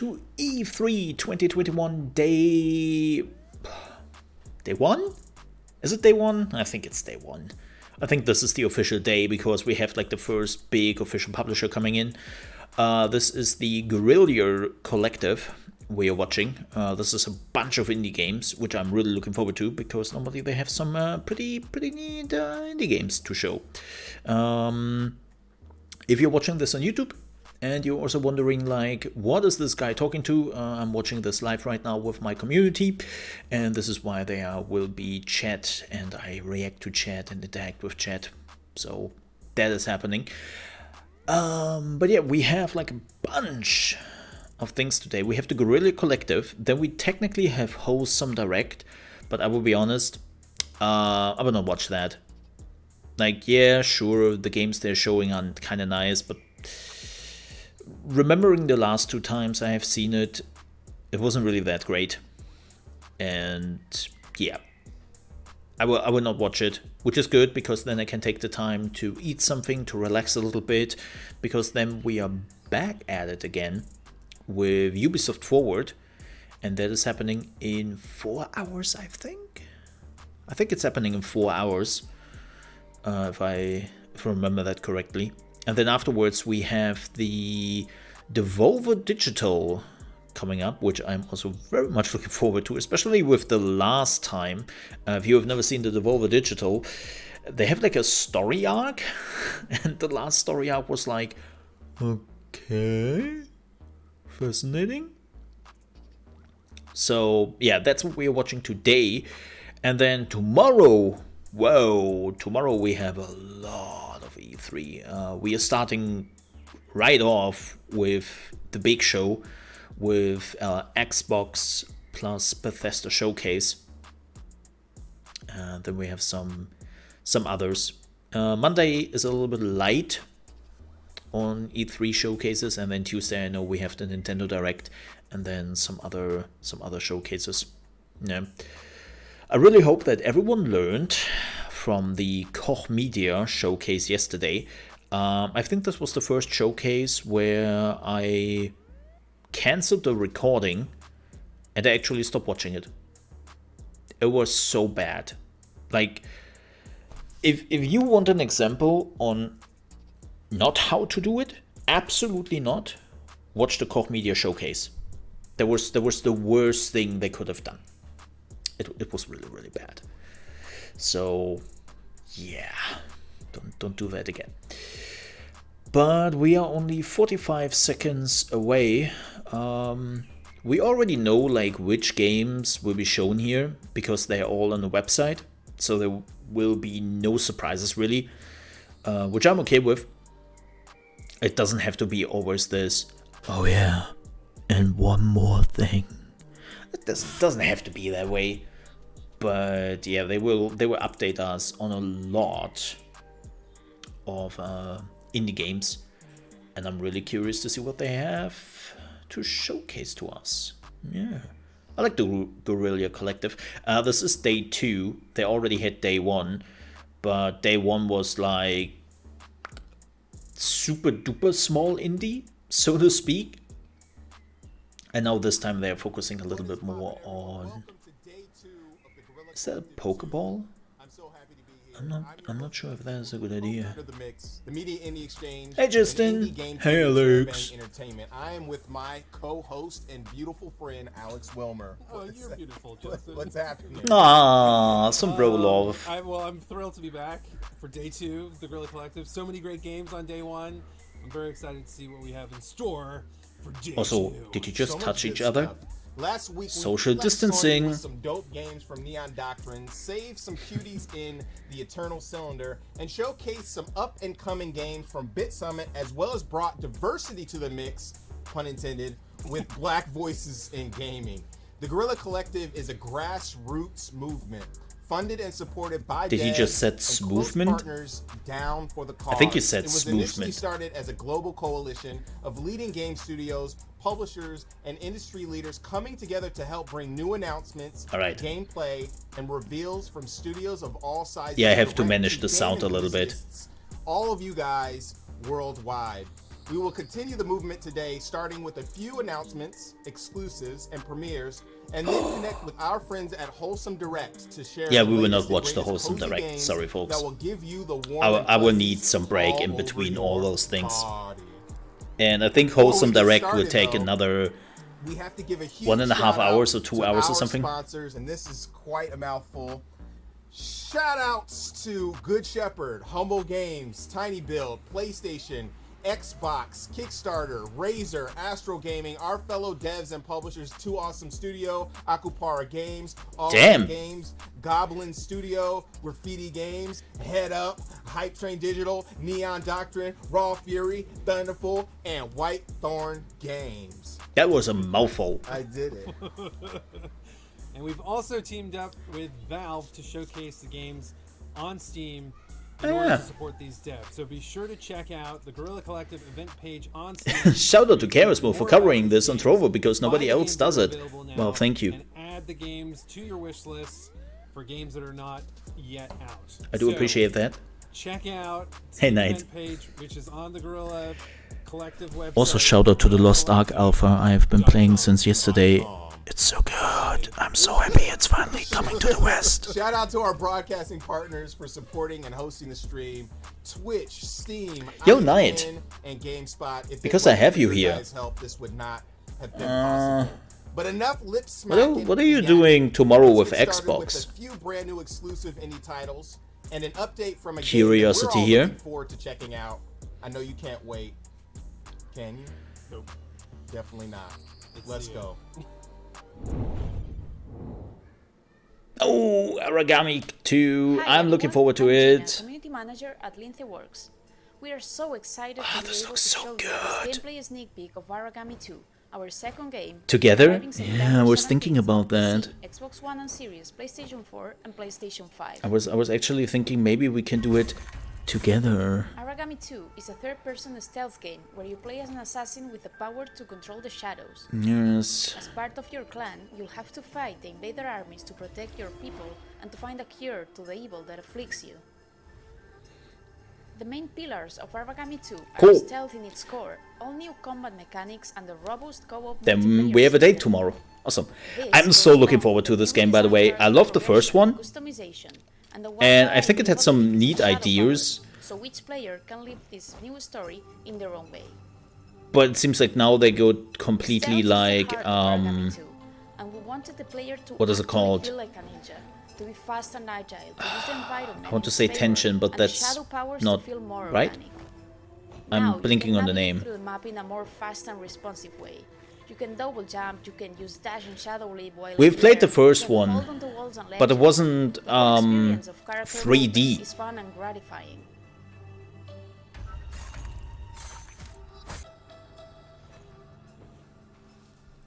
to E3 2021 day 1? Is it day 1? I think it's day 1. I think this is the official day because we have like the first big official publisher coming in. This is the Guerilla Collective we are watching. This is a bunch of indie games, which I'm really looking forward to because normally they have some pretty neat indie games to show. If you're watching this on YouTube and you're also wondering like, what is this guy talking to? I'm watching this live right now with my community, and this is why there will be chat, and I react to chat and interact with chat. So that is happening. But yeah, we have like a bunch of things today. We have the Guerilla Collective, then we technically have Wholesome Direct, but I will be honest, I will not watch that. Like, yeah, sure, the games they're showing are kind of nice, but remembering the last 2 times I have seen it, it wasn't really that great. And yeah, I will not watch it, which is good because then I can take the time to eat something, to relax a little bit, because then we are back at it again with Ubisoft Forward, and that is happening in 4 hours, I think. I think it's happening in 4 hours, if I remember that correctly. And then afterwards we have the Devolver Digital coming up, which I'm also very much looking forward to, especially with the last time. If you have never seen the Devolver Digital, they have like a story arc, and the last story arc was like, okay, fascinating. So yeah, that's what we're watching today. And then tomorrow, whoa, tomorrow we have a lot of E3. We are starting right off with the big show, with Xbox plus Bethesda showcase. Then we have some others. Monday is a little bit light on E3 showcases, and then Tuesday I know we have the Nintendo Direct, and then some other showcases. Yeah, I really hope that everyone learned from the Koch Media showcase yesterday. I think this was the first showcase where I canceled the recording and I actually stopped watching it. It was so bad. Like, if you want an example on not how to do it, absolutely not, watch the Koch Media showcase. That was the worst thing they could have done. It was really, really bad. So yeah, don't do that again. But we are only 45 seconds away. We already know like which games will be shown here because they're all on the website, so there will be no surprises really, which I'm okay with. It doesn't have to be always this, oh yeah, and one more thing. It doesn't have to be that way. But yeah, they will update us on a lot of indie games, and I'm really curious to see what they have to showcase to us. Yeah, I like the Guerilla Collective. This is day 2. They already had day 1, but day 1 was like super duper small indie, so to speak. And now this time they're focusing a little bit more on. Is that a Pokeball? I'm not sure if that is a good idea. Hey Justin. Hey Alex. I am with my co-host and beautiful friend Alex Wilmer. Oh, you're beautiful, Justin. What's happening? Ah, some bro love. I'm thrilled to be back for day 2 of the Guerilla Collective. So many great games on day 1. I'm very excited to see what we have in store for day 2. Also, did you just touch each other? Last week, social distancing. With some dope games from Neon Doctrine, saved some cuties in the Eternal Cylinder, and showcased some up-and-coming games from Bit Summit, as well as brought diversity to the mix, pun intended, with black voices in gaming. The Guerilla Collective is a grassroots movement, funded and supported by Did he just said movement? Partners down for the cause. I think you said it was movement. Initially started as a global coalition of leading game studios, publishers, and industry leaders coming together to help bring new announcements, gameplay, and reveals from studios of all sizes. Yeah, I have to manage the sound a little bit. All of you guys worldwide. We will continue the movement today, starting with a few announcements, exclusives, and premieres, and then connect with our friends at Wholesome Direct to share. Yeah, the we will latest not and watch the greatest Wholesome cozy Direct. games Sorry, folks. That will give you the warm I will and need fuzzies some break all in over between your all those things. body. And I think Before we Wholesome get Direct will started, take though, another we have to give a huge 1.5 shout-out hours or 2 to hours or our something. sponsors, and this is quite a mouthful. Shout outs to Good Shepherd, Humble Games, Tiny Build, PlayStation, Xbox, Kickstarter, Razer, Astro Gaming, our fellow devs and publishers, Two Awesome Studio, Akupara Games, All Damn. Games, Goblin Studio, Graffiti Games, Head Up, Hype Train Digital, Neon Doctrine, Raw Fury, Thunderful, and White Thorn Games. That was a mouthful. I did it. And we've also teamed up with Valve to showcase the games on Steam in order to support these devs. So be sure to check out the Guerilla Collective event page on Steam. Shout out to ChaosMole for More covering about this on these Trovo games. because Buy nobody the else games that does are it. available now Well, thank you. And add the games to your wish list for games that are not yet out. I do appreciate that. Check out Hey, the Knight. event page, which is on the Guerilla Collective website. Also, shout out to the Lost Ark Alpha I have been playing since yesterday. It's so good. I'm so happy it's finally coming to the West. Shout out to our broadcasting partners for supporting and hosting the stream. Twitch, Steam, Yo, IGN, Knight. and GameSpot. If it Because I wasn't have for you your here. guys' help, this would not have been possible. But enough lip What smacking. are you and doing yakking. tomorrow with Let's get started Xbox? With a few brand new exclusive indie titles and an update from a Curiosity game that we're all here. looking forward to checking out. I know you can't wait. Can you? Nope. Definitely not. Let's see go. Oh, Aragami 2. Hi, I'm looking everyone. forward to I'm Gina, it. Community manager at Lintheworks. We are so excited to be this able looks to so show you good. this gameplay sneak peek of Aragami 2, our second game. Together? arriving September Yeah, I was 17th thinking about on that. PC, Xbox One and Series, PlayStation 4, and PlayStation 5. I was actually thinking maybe we can do it together. Aragami 2 is a third-person stealth game where you play as an assassin with the power to control the shadows. Yes. As part of your clan, you'll have to fight the invader armies to protect your people and to find a cure to the evil that afflicts you. The main pillars of Aragami 2 are Cool. stealth in its core, all new combat mechanics, and the robust co-op Then multiplayer we have a date system. tomorrow. Awesome. This I'm so goes looking along forward to with this new game, by the way. design I love the first one. customization, and the And wide I think it had some variety of neat shadow ideas. powers, so each player can live this new story in their own way. But it seems like now they go completely Stealth is the like, heart of Aragami 2, and we wanted the player to what is it actually called? feel like a ninja, to be fast and agile, to use the environment I want to in say favor, tension, but and that's shadow powers not to feel more right. organic. I'm Now, you blinking can on the navigate name. through the map in a more fast and responsive way. You can double jump, you can use dash and shadow leap while We've in played the the air, first you can one, hold onto walls and but it ledges. wasn't The whole experience of character 3D. movement is fun and gratifying.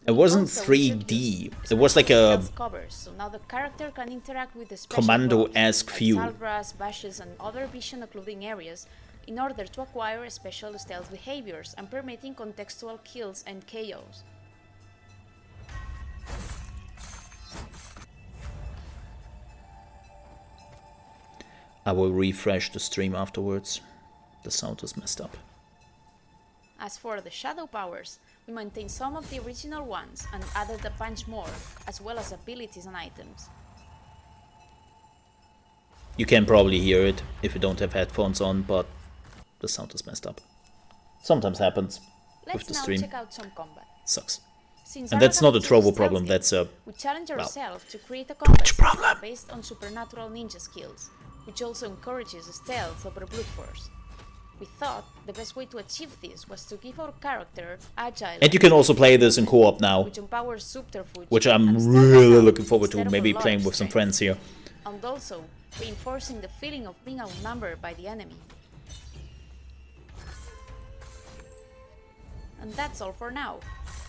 It wasn't Also 3D. introduced It was like a stealth covers, so now the character can interact with the special Commando-esque props, view. like Talbras, bashes, and other vision occluding areas in order to acquire special stealth behaviors and permitting contextual kills and KOs. I will refresh the stream afterwards. The sound is messed up. As for the shadow powers, we maintain some of the original ones and added a bunch more, as well as abilities and items. You can probably hear it if you don't have headphones on, but the sound is messed up. Sometimes happens with Let's the now stream. check out some combat. Sucks. Since And that's not a Aragami Trovo is problem, stealth that's a... we challenge well, ourselves to create a combat system problem. based on supernatural ninja skills, which also encourages stealth over brute force. We thought the best way to achieve this was to give our character agile And you can also play this in co-op now, which empowers subterfuge which I'm and stealth really around looking forward to, instead of maybe a playing large with some strength, friends here. and also reinforcing the feeling of being outnumbered by the enemy. And that's all for now.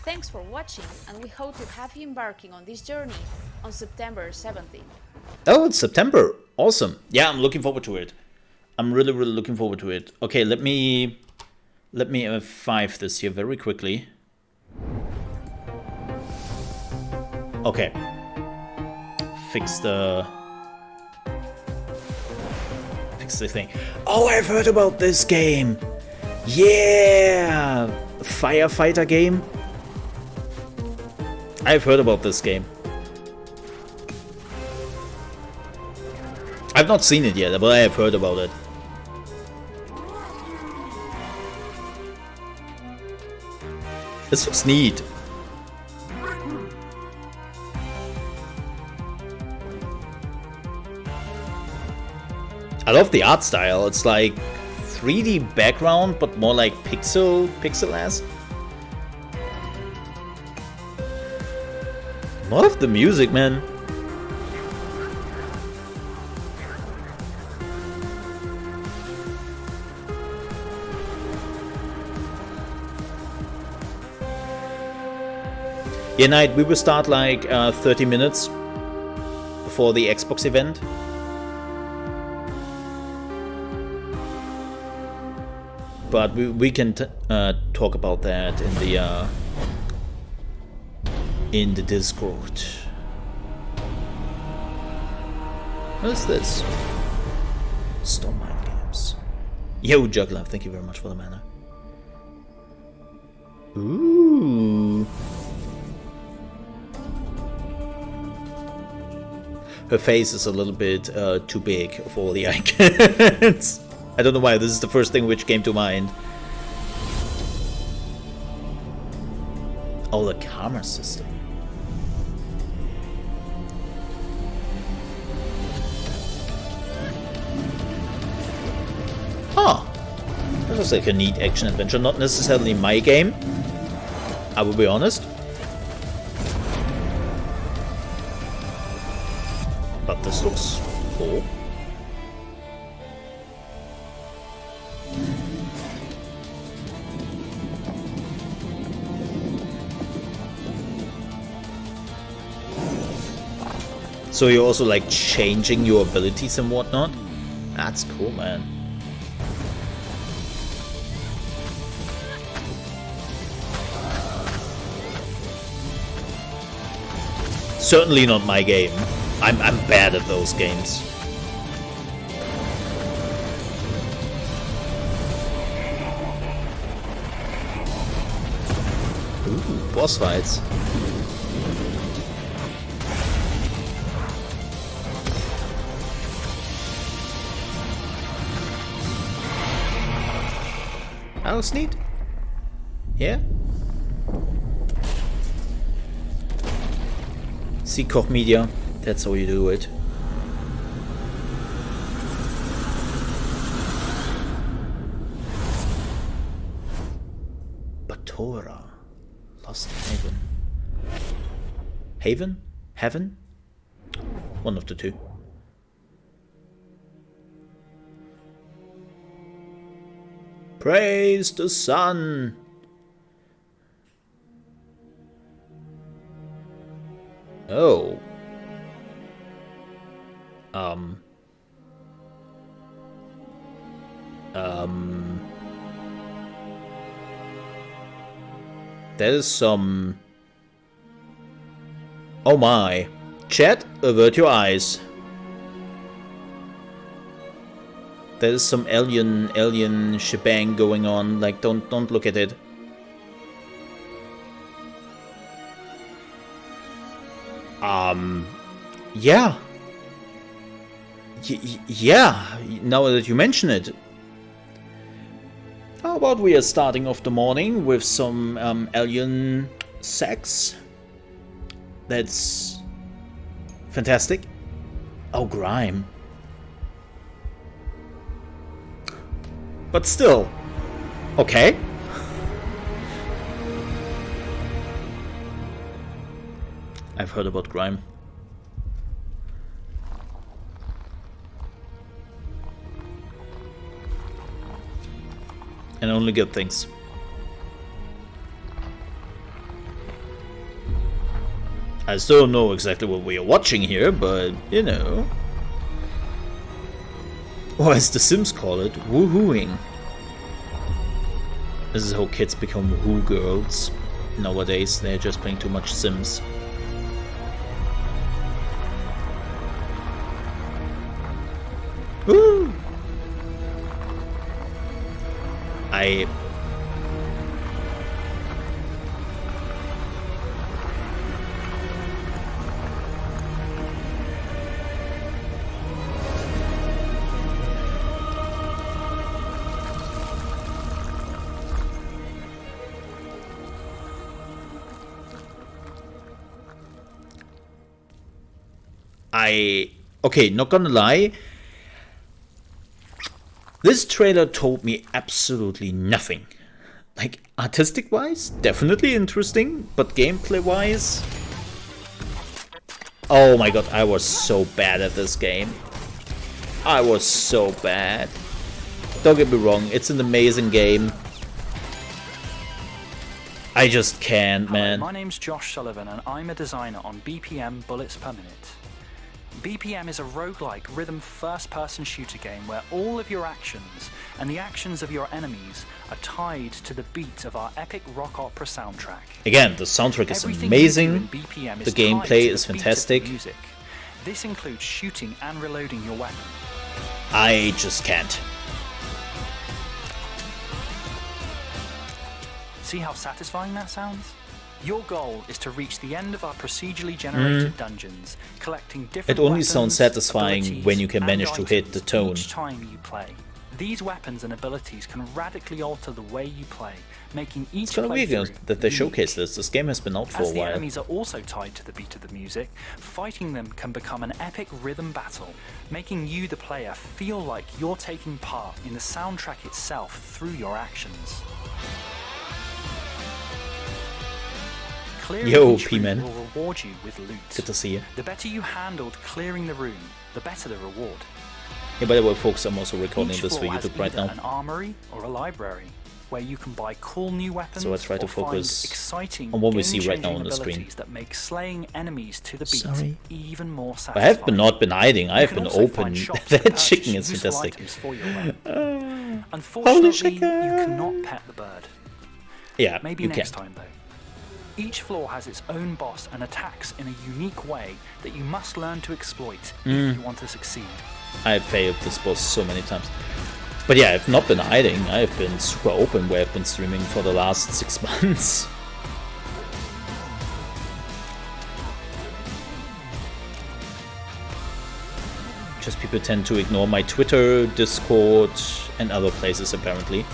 Thanks for watching, and we hope to have you embarking on this journey on September 17th. Oh, it's September. Awesome. Yeah, I'm looking forward to it. I'm really looking forward to it. Okay, let me F5 this here very quickly. Okay. Fix the thing. Oh, I've heard about this game. Yeah! Firefighter game? I've heard about this game. I've not seen it yet, but I have heard about it. This looks neat. I love the art style. It's like 3D background, but more like pixel-esque. Love the music, man. Yeah, Knight, we will start like 30 minutes before the Xbox event. But we can talk about that in the Discord. What is this? Storm Mind Games. Yo, Juggler, thank you very much for the mana. Ooh. Her face is a little bit too big for all the icons. I don't know why, this is the first thing which came to mind. Oh, the camera system. Huh. That looks like a neat action adventure. Not necessarily my game, I will be honest. But this looks cool. So you're also like changing your abilities and whatnot? That's cool, man. Certainly not my game. I'm bad at those games. Ooh, boss fights. That looks neat. Yeah. See Koch Media. That's how you do it. Batora. Lost Haven. Haven? Heaven? One of the two. Praise the sun! Oh. That is some... Oh my. Chat, avert your eyes. There is some alien shebang going on. Like, don't look at it. Yeah. Yeah, now that you mention it. How about we are starting off the morning with some alien sex? That's fantastic. Oh, grime. But still, okay. I've heard about grime. And only good things. I still don't know exactly what we are watching here, but you know. Or as the Sims call it, woohooing. This is how kids become woo girls. Nowadays, they're just playing too much Sims. Woo! Okay, not gonna lie. This trailer told me absolutely nothing. Like, artistic-wise, definitely interesting, but gameplay-wise... Oh my god, I was so bad at this game. I was so bad. Don't get me wrong, it's an amazing game. I just can't, man. Hello, my name's Josh Sullivan and I'm a designer on BPM Bullets Per Minute. BPM is a roguelike rhythm first-person shooter game where all of your actions and the actions of your enemies are tied to the beat of our epic rock opera soundtrack. Again, the soundtrack is amazing, the gameplay is fantastic. This includes shooting and reloading your weapon. I just can't. See how satisfying that sounds? Your goal is to reach the end of our procedurally generated dungeons, collecting different It only weapons, sounds satisfying when you can and manage to hit the tone. Each time you play. These weapons and abilities can radically alter the way you play, making each It's kind of weird that they showcase this. This game has been out for a As the while. enemies are also tied to the beat of the music, fighting them can become an epic rhythm battle, making you, the player, feel like you're taking part in the soundtrack itself through your actions. Clearing Yo, each room P-Man. will reward you with loot. Good to see you. The better you handled clearing the room, the better the reward. Yeah, by the way, folks, I'm also recording Each this for floor has YouTube right either now. an armory or a library, where you can buy cool new weapons So I try to or find focus exciting on what we see right now on game-changing the screen. abilities that make slaying enemies to the beat Sorry. even more I satisfying. have not been hiding, I You have can been also open. find shops to That purchase chicken is useful fantastic. items for your weapon. Holy Unfortunately, chicken! you cannot pet the bird. Yeah, Maybe you next can. time, though. Each floor has its own boss and attacks in a unique way that you must learn to exploit if you want to succeed. I have failed this boss so many times. But yeah, I've not been hiding. I have been super open where I've been streaming for the last 6 months. Just people tend to ignore my Twitter, Discord, and other places apparently.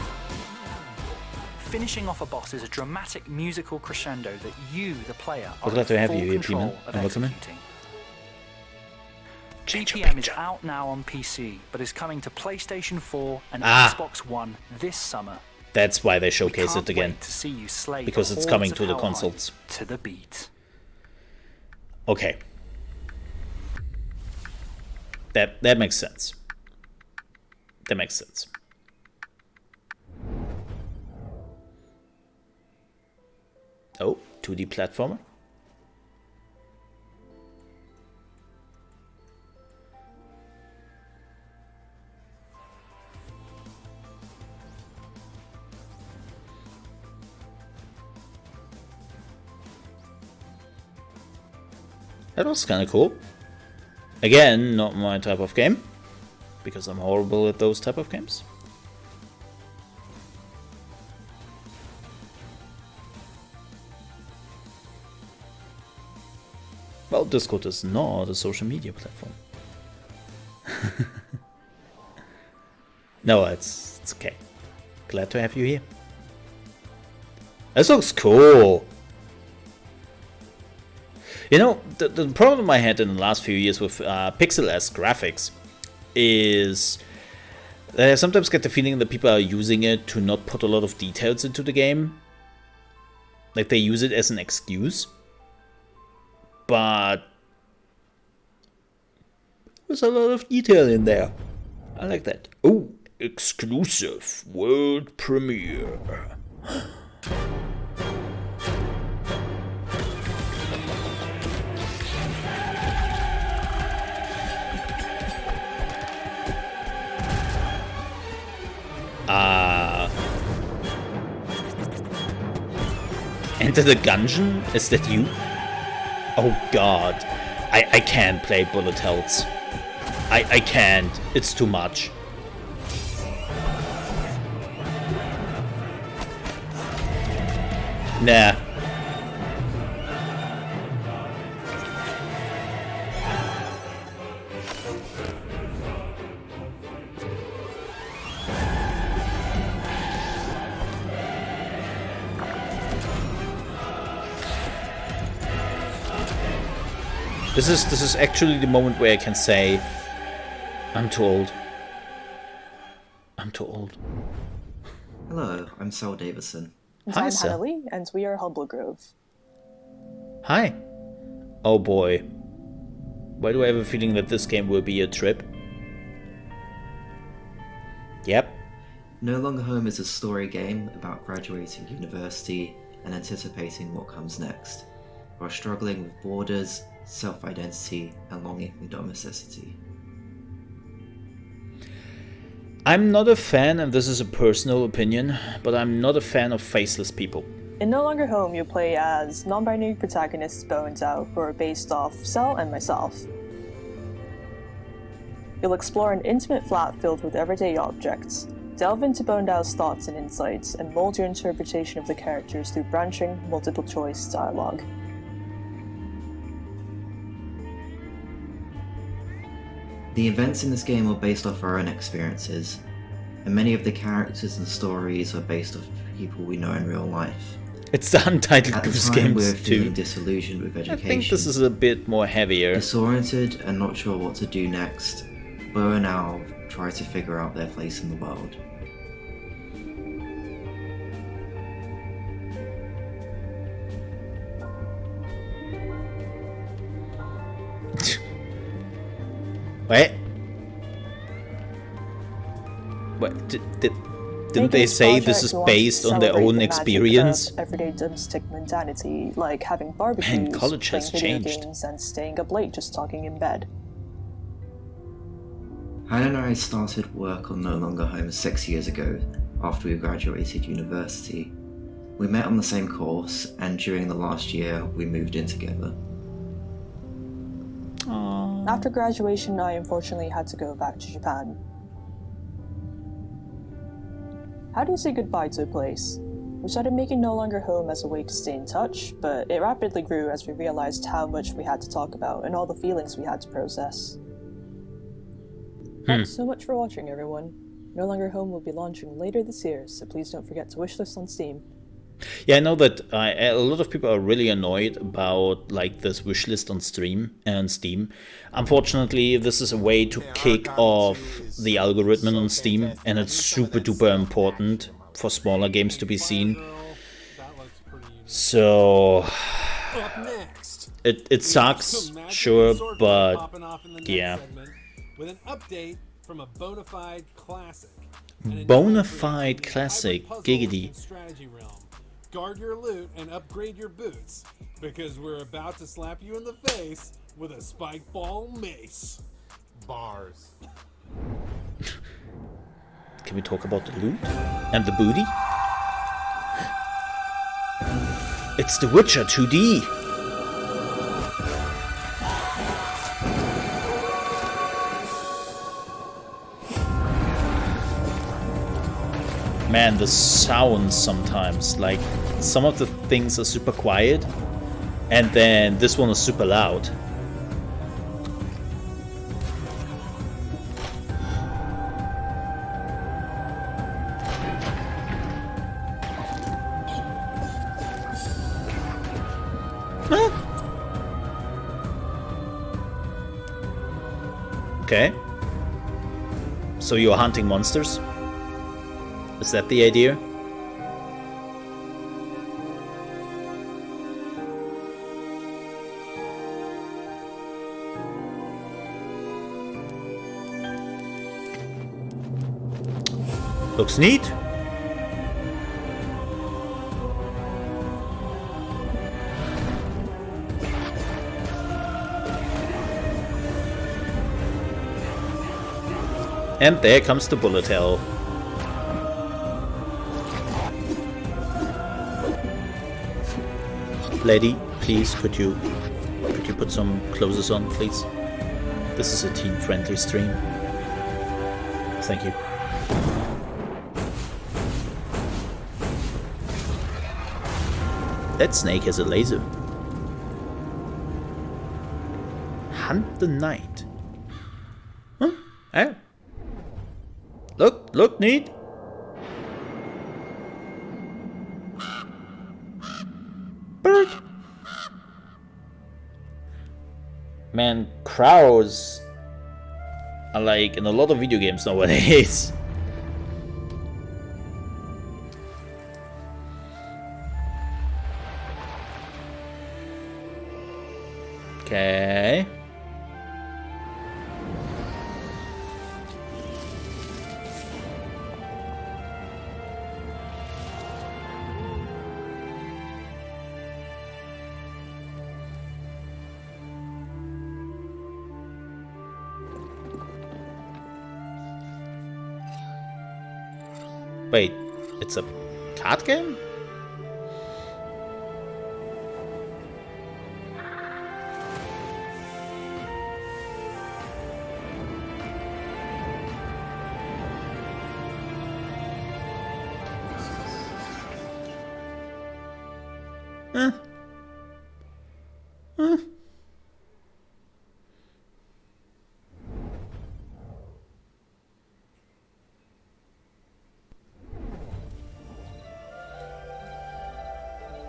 Finishing off a boss is a dramatic musical crescendo that you, the player, are We're glad to in have full you here, control P-Man, of and welcome in. executing. Change your BPM is picture. out now on PC, but is coming to PlayStation 4 and Ah. Xbox One this summer. That's why they We showcase can't it again. wait to see you slay Because the it's hordes coming of to the Hellheim consoles. to the beat. Okay. That makes sense. That makes sense. Oh, 2D platformer. That was kind of cool. Again, not my type of game, because I'm horrible at those type of games. Well, Discord is not a social media platform. No, it's okay. Glad to have you here. This looks cool. You know, the problem I had in the last few years with pixel-less graphics is that I sometimes get the feeling that people are using it to not put a lot of details into the game. Like they use it as an excuse. But there's a lot of detail in there. I like that. Oh, exclusive world premiere. Enter the Gungeon? Is that you? Oh god. I can't play bullet hells. I can't. It's too much. Nah. This is actually the moment where I can say, I'm too old. I'm too old. Hello, I'm Sal Davison. And Hi, I'm Sal. Hannah Lee, and we are Humble Grove. Hi. Oh boy. Why do I have a feeling that this game will be a trip? Yep. No Longer Home is a story game about graduating university and anticipating what comes next, while struggling with borders, self-identity, and longing for domesticity. I'm not a fan, and this is a personal opinion, but I'm not a fan of faceless people. In No Longer Home, you play as non-binary protagonists Bo and Zhao, who are based off Cell and myself. You'll explore an intimate flat filled with everyday objects, delve into Bo and Zhao's thoughts and insights, and mold your interpretation of the characters through branching, multiple-choice dialogue. The events in this game are based off our own experiences, and many of the characters and stories are based off people we know in real life. It's the Untitled At the Goose time, we were Games feeling too. disillusioned with I education. think this is a bit more heavier. Disoriented and not sure what to do next, Bo and Al try to figure out their place in the world. Wait. What? Didn't Making they this say this project, is we want to based on their celebrate own the magic experience? of everyday domestic mundanity, like having barbecues, Man, college has playing video changed. games, and staying up late just talking in bed. Hannah and I started work on No Longer Home 6 years ago, after we graduated university. We met on the same course, and during the last year, we moved in together. After graduation, I unfortunately had to go back to Japan. How do you say goodbye to a place? We started making No Longer Home as a way to stay in touch, but it rapidly grew as we realized how much we had to talk about and all the feelings we had to process. Thanks so much for watching, everyone. No Longer Home will be launching later this year, so please don't forget to wishlist on Steam. Yeah, I know that a lot of people are really annoyed about like this wishlist on Steam. Unfortunately, this is a way to kick off the algorithm on Steam, and it's super duper important for smaller games to be seen. That looks pretty unique. So Up next, it sucks, some magic sure, sword but popping off in the next yeah. segment with an update from a bona fide classic. and a new Bona entry fide into the classic, hybrid puzzles giggity. and strategy realm. Guard your loot and upgrade your boots, because we're about to slap you in the face with a spike ball mace. Bars. Can we talk about the loot and the booty? It's The Witcher 2D. Man, the sounds sometimes, like some of the things are super quiet and then this one is super loud. Okay. So you're hunting monsters? Is that the idea? Looks neat. And there comes the bullet hell. Lady, please, could you put some clothes on, please? This is a teen-friendly stream. Thank you. That snake has a laser. Hunt the night. Huh? Oh. Look, neat. Bird. Man, crows are like in a lot of video games nowadays. Okay. Wait, it's a card game?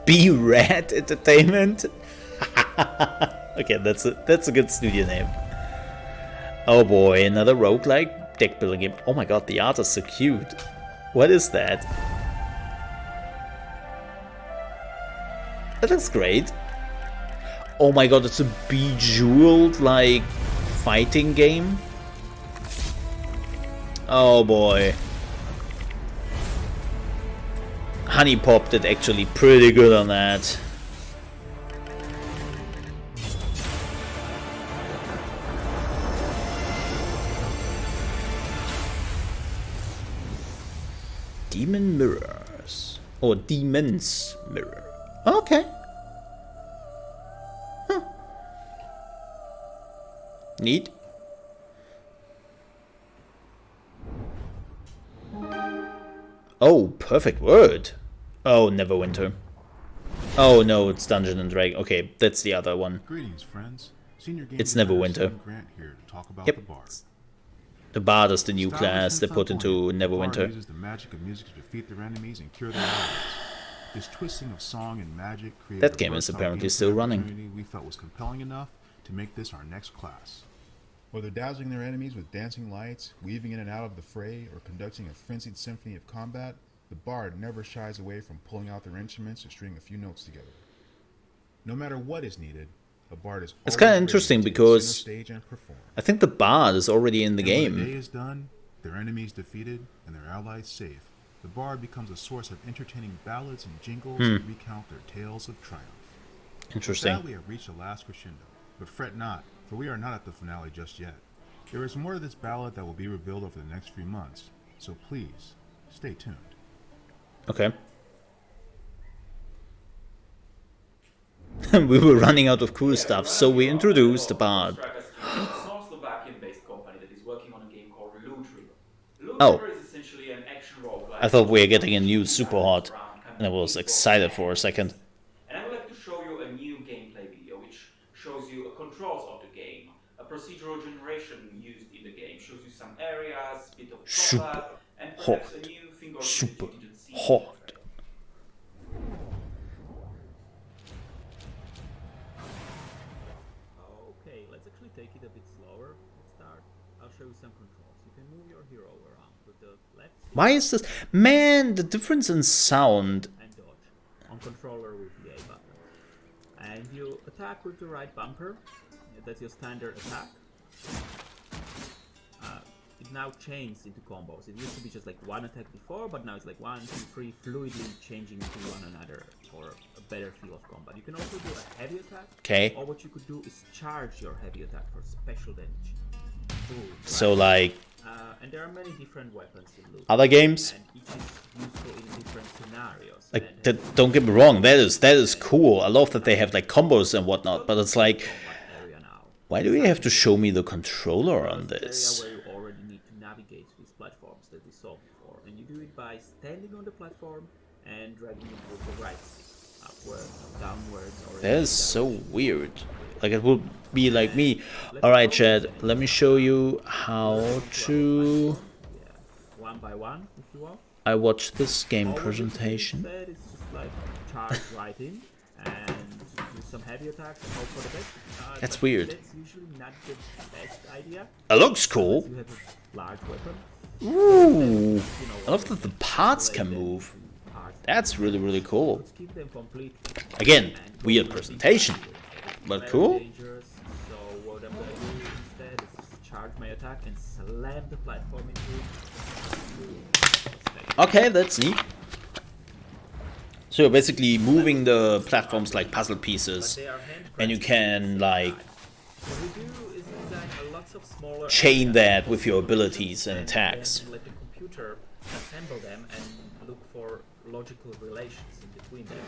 Be Red Entertainment. Okay, that's a good studio name. Oh boy, another roguelike deck building game. Oh my god, the art is so cute. What is that? That looks great. Oh my god, it's a bejeweled like fighting game. Oh boy. Honey Pop did actually pretty good on that. Demon Mirrors. Or Demon's Mirror. Okay. Huh. Neat. Oh, perfect word. Oh, Neverwinter. Oh no, it's Dungeon and Dragon. Okay, that's the other one. Greetings, friends. Senior game It's Neverwinter. Grant here to talk about Yep. the Bard. The Bard is the new class they put into The Bard Neverwinter. uses the magic of music to defeat their enemies and cure their lives. This twisting of song and magic created That a game is versatile apparently gameplay still running. opportunity we felt was compelling enough to make this our next class. Whether dazzling their enemies with dancing lights, weaving in and out of the fray, or conducting a frenzied symphony of combat, the Bard never shies away from pulling out their instruments to string a few notes together. No matter what is needed, a Bard is It's always kinda ready interesting to take because center stage and perform. I think the Bard is already in the And when the day game. is done, their enemies defeated, and their allies safe, the Bard becomes a source of entertaining ballads and jingles that recount their tales of triumph. With Interesting. that, we have reached the last crescendo, but fret not, for we are not at the finale just yet. There is more of this ballad that will be revealed over the next few months, so please, stay tuned. Okay. We were running out of cool stuff, so we introduced the Bard. Slovakian-based company that is working on a game called Loot River. Oh. Loot River is essentially an action roguelike. I thought we were getting a new Super Hot, and I was excited for a second. And I would like to show you a new gameplay video which shows you the controls of the game, a procedural generation used in the game, shows you some areas, bit of Super combat, and perhaps a hot. new thing or two Super that you didn't see. hot. Okay, let's actually take it a bit slower. Let's start. I'll show you some controls. You can move your hero around with the left stick Why is this? Man, the difference in sound. and dodge. On controller with the A button. And you attack with the right bumper. That's your standard attack. It now changes into combos. It used to be just like one attack before, but now it's like 1, 2, 3, fluidly changing into one another for a better feel of combat. You can also do a heavy attack. Okay. Or what you could do is charge your heavy attack for special damage. Ooh, So like and there are many different weapons in Loot. other games. And each is useful in different scenarios. Like and that, don't get me wrong, that is cool. I love that they have like combos and whatnot, but it's like, area now. why do you have to show me the controller on Area this? where you already need to navigate these platforms that we saw before, and you do it by standing on the platform and dragging it with the right upwards, downwards, or That is so weird. Like it would be like me. Alright, Chad, let me show you how to... one by one, if you want. I watched this game All presentation. instead, it's just like charge right in and do some heavy attacks and hope for the best. That's but weird. That's usually not the best idea. It looks cool. You have a large weapon. Ooh. I love that the parts can move. That's really, really cool. Let's keep them complete. Again, weird presentation, but cool. Dangerous. So what I'm gonna do instead is charge my attack and slam the platform into. Okay, that's neat. So you're basically moving the platforms like puzzle pieces, and you can like What we do is design lots of smaller chain that with your abilities and attacks. then let the computer assemble them and look for logical relations in between them.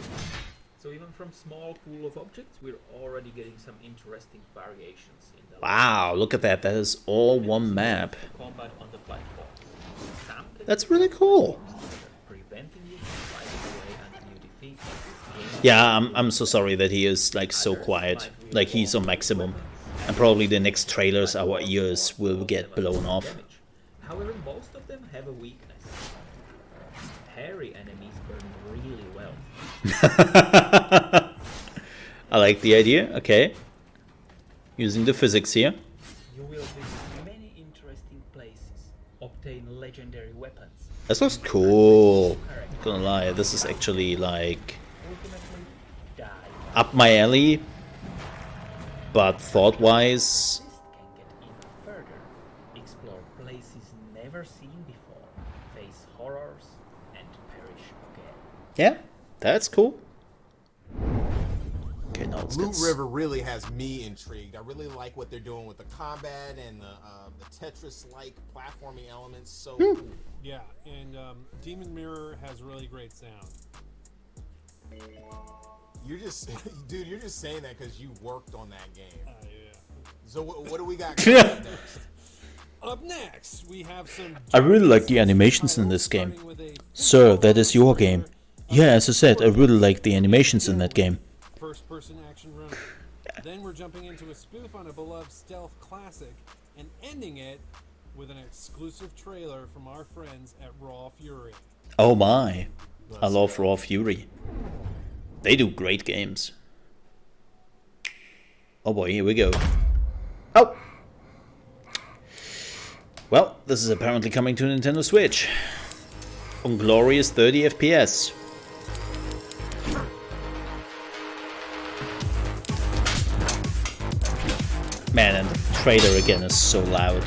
So even from small pool of objects, we're already getting some interesting variations in the Wow, look at that. That is all one map. combat on the platform. Some can That's really cool. preventing you from fighting away until you defeat them. Yeah, I'm so sorry that he is like so quiet. Like he's on maximum. And probably the next trailers our ears will get blown off. Damage. However, most of them have a weakness. Hairy enemies burn really well. I like the idea. Okay. Using the physics here. You will visit many interesting places, obtain legendary weapons, This looks cool. Not gonna lie, this is actually like ultimately die. up my alley. But thought-wise, This can get even further, explore places never seen before, face horrors, and perish again. yeah, that's cool. Okay, now let's Blue get River really has me intrigued. I really like what they're doing with the combat and the Tetris-like platforming elements. So cool. Yeah, and Demon Mirror has really great sound. You're just, dude, you're just saying that because you worked on that game. Yeah. So what do we got coming up next? Up next, we have some. I really like the animations in this game. Sir, that is your game. Yeah, as I said, I really like the animations in that game. First-person action runner. Then we're jumping into a spoof on a beloved stealth classic and ending it with an exclusive trailer from our friends at Raw Fury. Oh my, I love Raw Fury. They do great games. Oh boy, here we go. Oh! Well, this is apparently coming to Nintendo Switch. On glorious 30 FPS. Man, and the trailer again is so loud.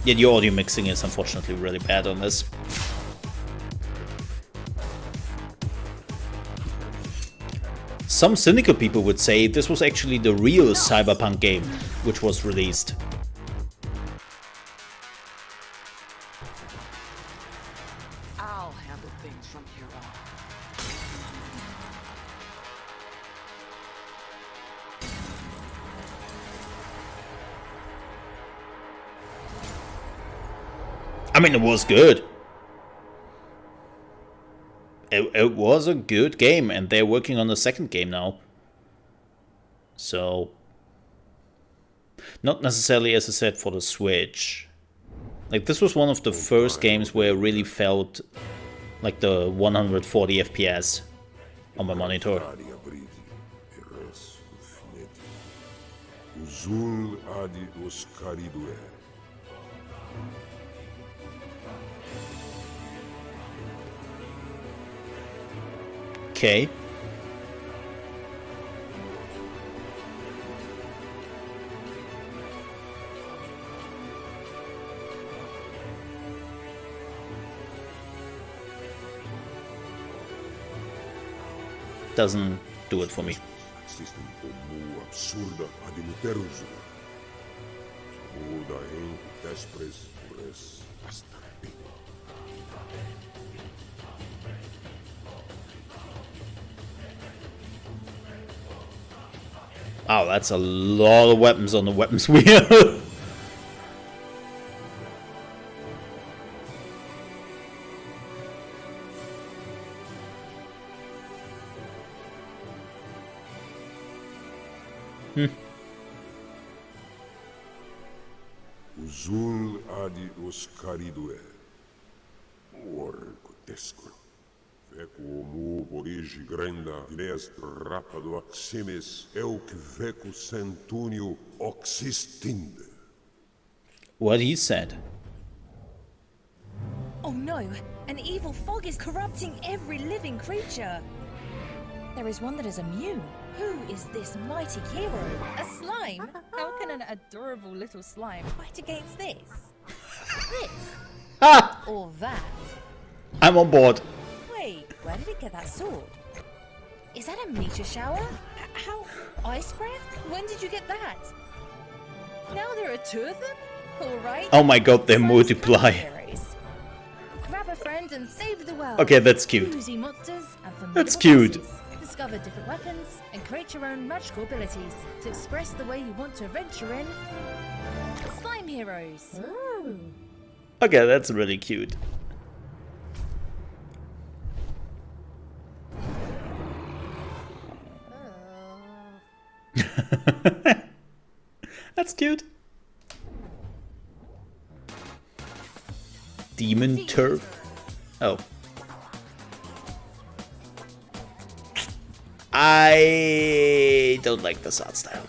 Yeah, the audio mixing is unfortunately really bad on this. Some cynical people would say this was actually the real Cyberpunk game which was released. I'll handle things from here on. I mean, it was good. It was a good game, and they're working on the second game now. So, not necessarily, as I said, for the Switch. Like, this was one of the first games where I really felt like the 140 FPS on my monitor. Okay. Doesn't do it for me. Wow, that's a lot of weapons on the weapons wheel. Uzul adi oscaridue. Orco tescro. Veco mu origi grenda dileas rapado aximis euc veco centunio oxistinde. What he said. Oh no, an evil fog is corrupting every living creature. There is one that is immune. Who is this mighty hero? A slime? How can an adorable little slime fight against this? This? Ah! Or that? I'm on board. Wait, where did it get that sword? Is that a meteor shower? How? Ice breath? When did you get that? Now there are two of them? Alright. Oh my god, they multiply. Grab a friend and save the world. Okay, that's cute. Use monsters and formidable That's cute. bosses. Discover different weapons and create your own magical abilities to express the way you want to adventure in Slime Heroes. Okay, that's really cute. That's cute. Demon turf. Oh. I don't like this art style.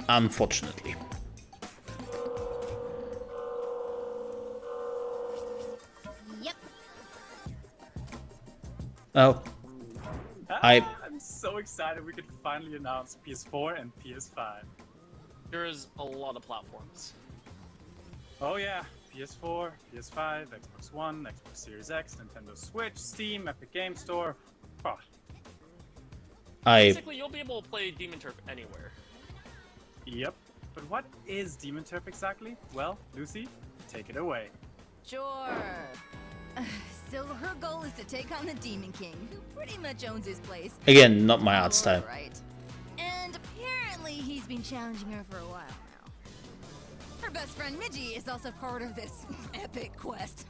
Unfortunately. Yep. Oh. I'm so excited we could finally announce PS4 and PS5. There is a lot of platforms. Oh yeah, PS4, PS5, Xbox One, Xbox Series X, Nintendo Switch, Steam, Epic Game Store. Oh. Basically, you'll be able to play Demon Turf anywhere. Yep. But what is Demon Turf exactly? Well, Lucy, take it away. Sure. So her goal is to take on the Demon King, who pretty much owns his place. Again, not my art style. Right. And apparently he's been challenging her for a while now. Her best friend Midgie is also part of this epic quest.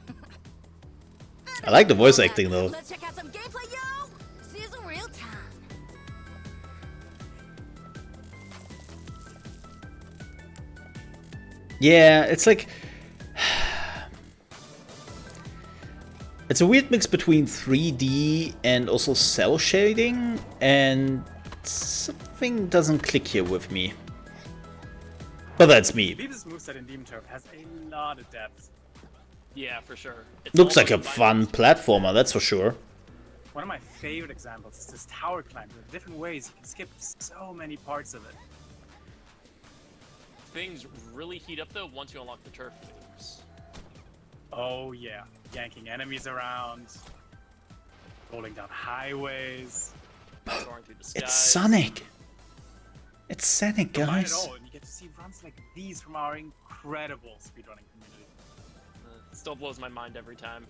I like the voice acting though. Let's check out some gameplay, yo! See us in real time. Yeah, it's like... It's a weird mix between 3D and also cell shading, and something doesn't click here with me. But that's me. This moveset in Demon Turf has a lot of depth. Yeah, for sure. Looks like a fun platformer, that's for sure. One of my favorite examples is this tower climb. There are different ways you can skip so many parts of it. Things really heat up though once you unlock the turf moves. Oh yeah, yanking enemies around, rolling down highways, soaring through the skies. It's Sonic! It's Sonic, Don't mind guys! it all, and you get to see runs like these from our incredible speedrunning community. It still blows my mind every time.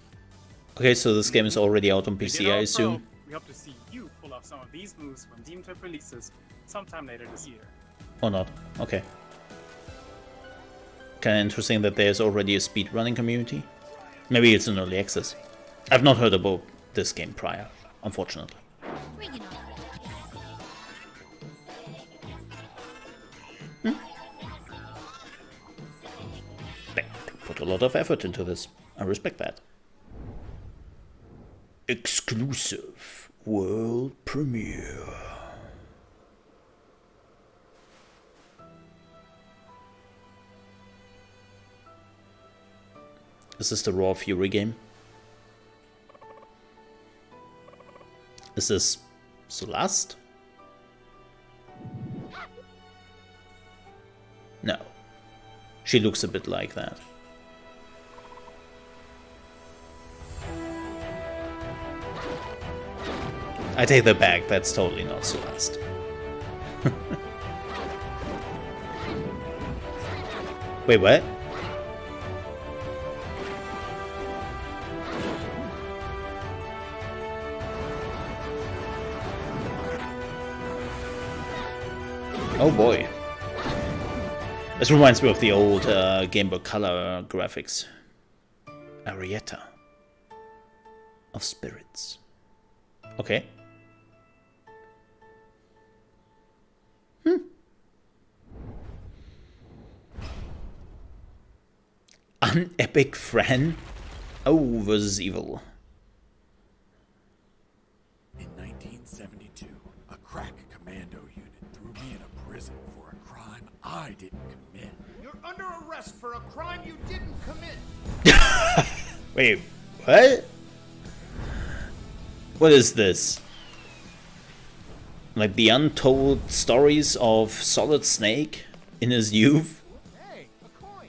Okay, so this game is already out on PC, I assume. We hope to see you pull off some of these moves when Demon Turf releases sometime later this year. Or not. Okay. Kinda interesting that there's already a speedrunning community. Maybe it's an early access. I've not heard about this game prior, unfortunately. They put a lot of effort into this. I respect that. Exclusive world premiere. Is this the Raw Fury game? Is this Celeste? No. She looks a bit like that. I take that back, that's totally not Celeste. Wait, what? Oh boy. This reminds me of the old Game Boy Color graphics. Arietta. of spirits. Okay. Unepic friend. Oh, versus evil. In 1972, a crack commando unit threw me in a prison for a crime I didn't commit. You're under arrest for a crime you didn't commit. Wait, what? What is this? Like the untold stories of Solid Snake in his youth? Hey, a coin.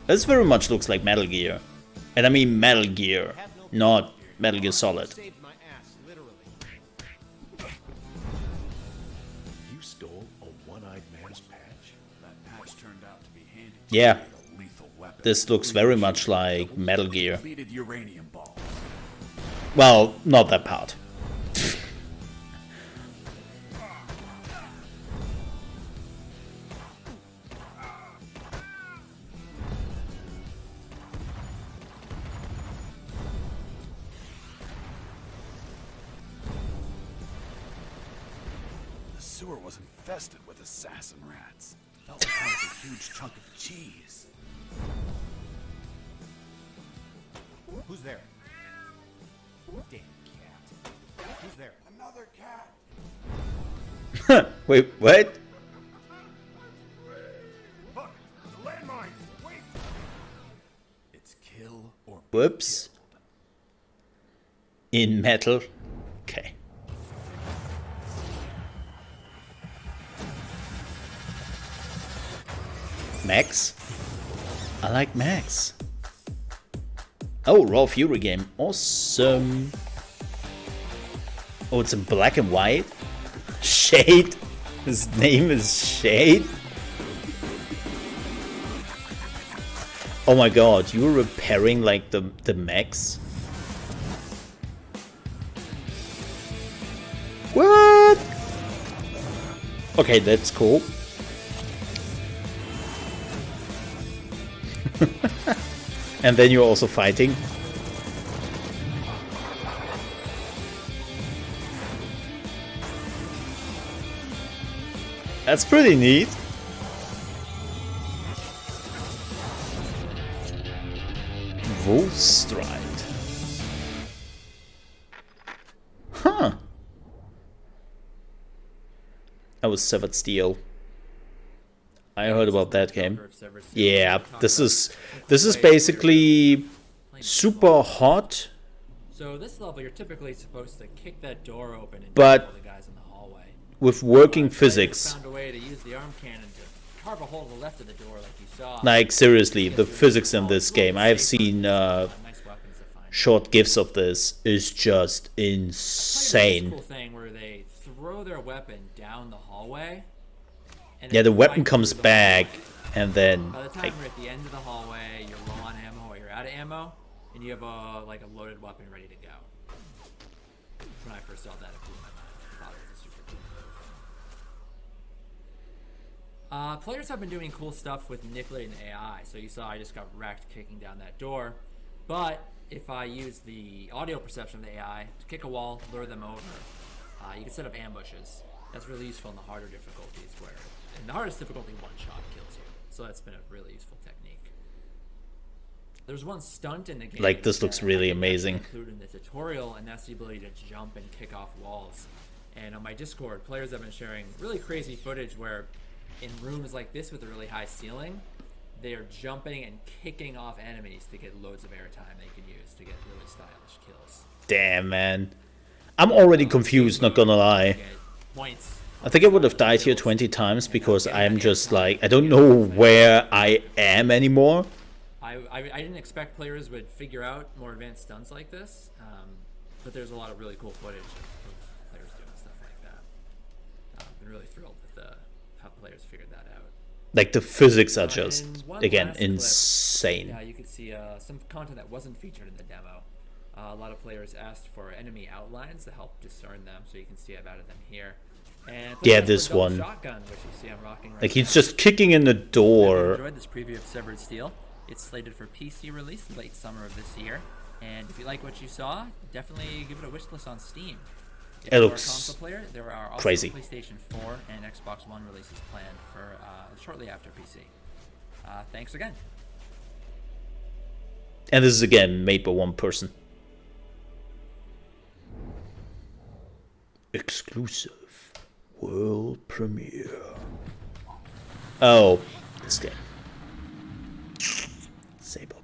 This very much looks like Metal Gear. And I mean Metal Gear, not Metal Gear Solid. Saved my ass, literally. You stole a one-eyed man's patch? That patch turned out to be handy. Yeah. A lethal weapon. This looks very much like Metal Gear. Depleted uranium balls. Well, not that part. The sewer was infested with assassin rats. Felt like I was a huge chunk of cheese. Who's there? Damn cat. Who's there? Another cat. Wait, what? Look, the landmine. Wait. It's kill or Whoops. In metal. Okay. Max? I like Max. Oh, Raw Fury game. Awesome. Oh, it's in black and white? Shade? His name is Shade? Oh my god, you were repairing like the mechs? What? Okay, that's cool. And then you're also fighting. That's pretty neat. Wolfstride. Huh. That was Severed Steel. I heard about that game. Yeah, this is basically super hot. So this level, you're typically supposed to kick that door open and but kill the guys in the hallway. With working physics. Found a way to use the arm cannon to carve a hole to the left of the door, like you saw. Like seriously, the physics in this game. I have seen short gifs of this. Is just insane. Cool thing where they throw their weapon down the hallway. And Yeah, the weapon comes back, and then by the time you're at the end of the hallway, you're low on ammo or you're out of ammo, and you have a loaded weapon ready to go. When I first saw that, it blew my mind. I thought it was a super cool move. Players have been doing cool stuff with manipulating AI. So you saw I just got wrecked kicking down that door, but if I use the audio perception of the AI to kick a wall, lure them over, you can set up ambushes. That's really useful in the harder difficulties where in the hardest difficulty, one shot kills you. So that's been a really useful technique. There's one stunt in the game. Like, this looks really amazing. Included in the tutorial, and that's the ability to jump and kick off walls. And on my Discord, players have been sharing really crazy footage where in rooms like this with a really high ceiling, they are jumping and kicking off enemies to get loads of airtime they can use to get really stylish kills. damn, man. I'm already confused, not gonna lie. Points. I think I would have died here 20 times because I'm just like, I don't know where I am anymore. I didn't expect players would figure out more advanced stunts like this, but there's a lot of really cool footage of players doing stuff like that. I've been really thrilled with how players figured that out. Like, the physics are just, And again, last clip, insane. yeah, you could see some content that wasn't featured in the demo. A lot of players asked for enemy outlines to help discern them, so you can see I've added them here. And Yeah, this one. Shotgun, which you see I'm rocking right Like, he's now. just kicking in the If you door. enjoyed this preview of Severed Steel, it's slated for PC release late summer of this year. And if you like what you saw, definitely give it a wishlist on Steam. If It you're a looks console player, there are also crazy. PlayStation 4 and Xbox One releases planned for shortly after PC. Thanks again. And this is again made by one person. Exclusive world premiere. Oh, this game. Sable.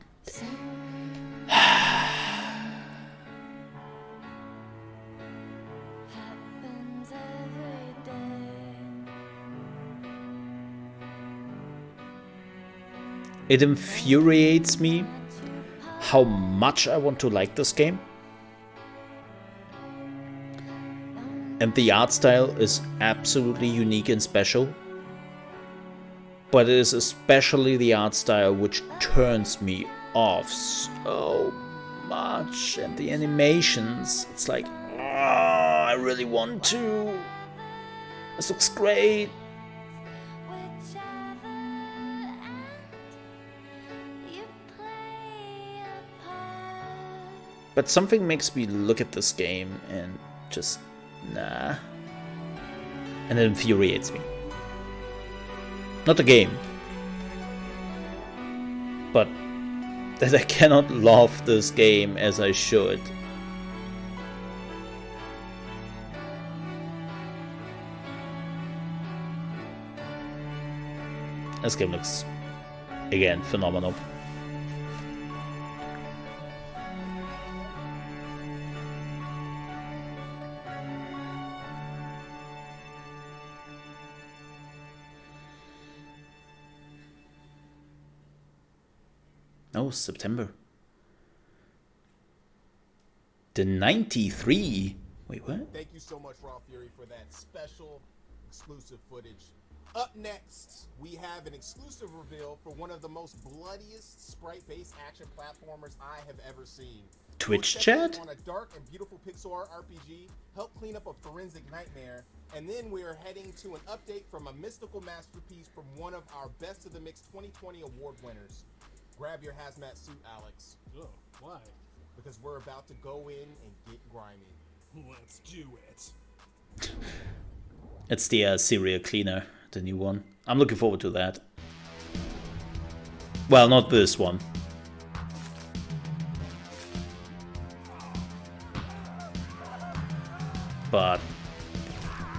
It infuriates me how much I want to like this game. And the art style is absolutely unique and special. But it is especially the art style which turns me off so much. And the animations, it's like, oh, I really want to. This looks great. But something makes me look at this game and just, nah. And it infuriates me. Not the game. But that I cannot love this game as I should. This game looks, again, phenomenal. Oh, September. The 93. Wait, what? Thank you so much, Raw Fury, for that special exclusive footage. Up next, we have an exclusive reveal for one of the most bloodiest sprite-based action platformers I have ever seen. Twitch chat? On a dark and beautiful pixel art RPG, help clean up a forensic nightmare, and then we are heading to an update from a mystical masterpiece from one of our Best of the Mix 2020 award winners. Grab your hazmat suit, Alex. Oh, why? Because we're about to go in and get grimy. Let's do it. It's the serial cleaner, the new one. I'm looking forward to that. Well, not this one. But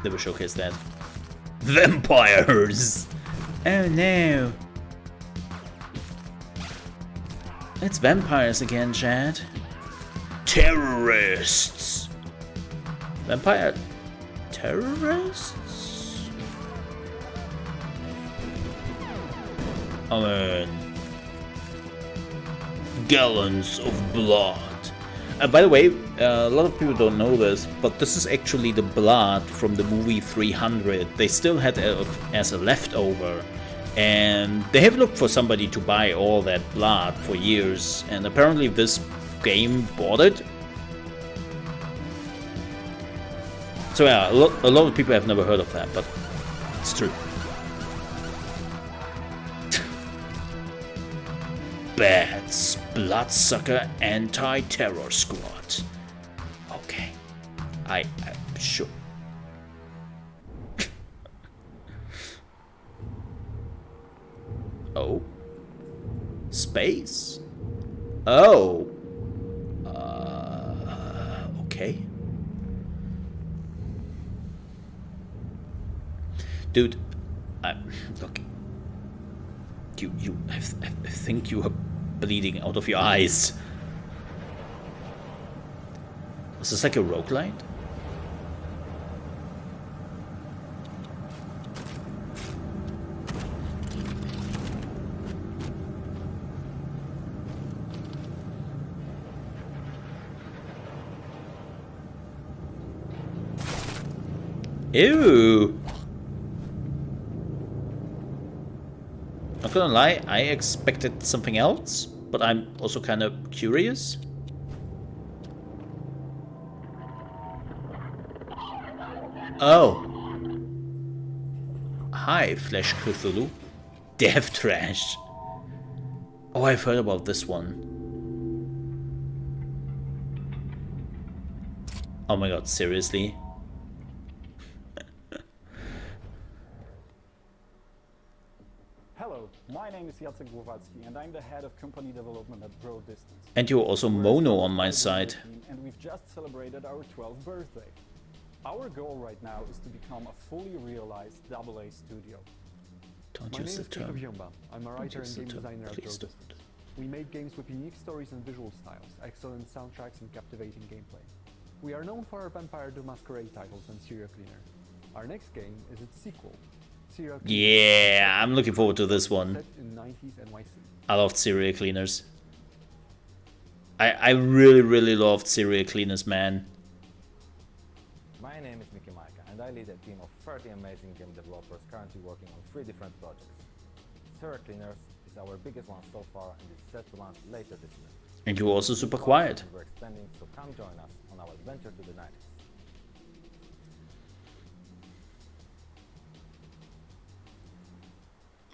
they will showcase that. Vampires! Oh no! It's vampires again, Chad. Terrorists! Vampire terrorists? I mean, gallons of blood. By the way, a lot of people don't know this, but this is actually the blood from the movie 300. They still had it as a leftover. And they have looked for somebody to buy all that blood for years, and apparently this game bought it. So yeah, a lot of people have never heard of that, but it's true. Bats, Bloodsucker Anti-Terror Squad. Okay, I'm sure. Oh. Space. Oh. Okay. Dude, look. I think you are bleeding out of your eyes. Is this like a roguelite? Ew. Not gonna lie, I expected something else, but I'm also kind of curious. Oh. Hi, Flesh Cthulhu. Death Trash. Oh, I've heard about this one. Oh my god, seriously? Hello, my name is Jacek Głowacki and I'm the head of company development at Grow Distance. And you're also Mono on my side. And we've just celebrated our 12th birthday. Our goal right now is to become a fully realized AA studio. Don't My use name the is Jacob term. Jumba. I'm a Don't writer use and the game term. designer at Grow Please Distance. We make games with unique stories and visual styles, excellent soundtracks and captivating gameplay. We are known for our Vampire the Masquerade titles and Serial Cleaner. Our next game is its sequel, Serial Cleaner. Yeah, I'm looking forward to this one. Set in 90s NYC. I loved Serial Cleaners. I really loved Serial Cleaners, man. My name is Miki Maika, and I lead a team of 30 amazing game developers currently working on 3 different projects. Serial Cleaners is our biggest one so far and is set to launch later this year. And you're also super quiet. We're expanding, so come join us on our adventure to the 90s.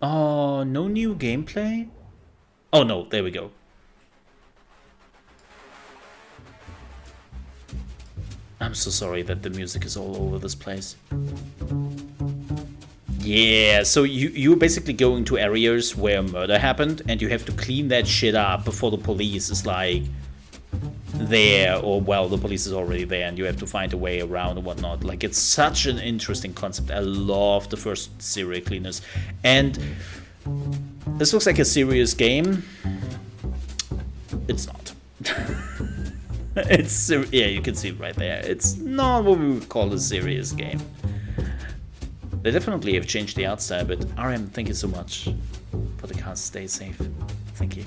Oh, no new gameplay? Oh no, there we go. I'm so sorry that the music is all over this place. Yeah, so you're basically going to areas where murder happened and you have to clean that shit up before the police is like there, or well, the police is already there and you have to find a way around and whatnot. Like, it's such an interesting concept. I love the first Serial Cleaners. And this looks like a serious game. It's not. It's, yeah, you can see it right there. It's not what we would call a serious game. They definitely have changed the art style, but RM, thank you so much for the cast. Stay safe. Thank you.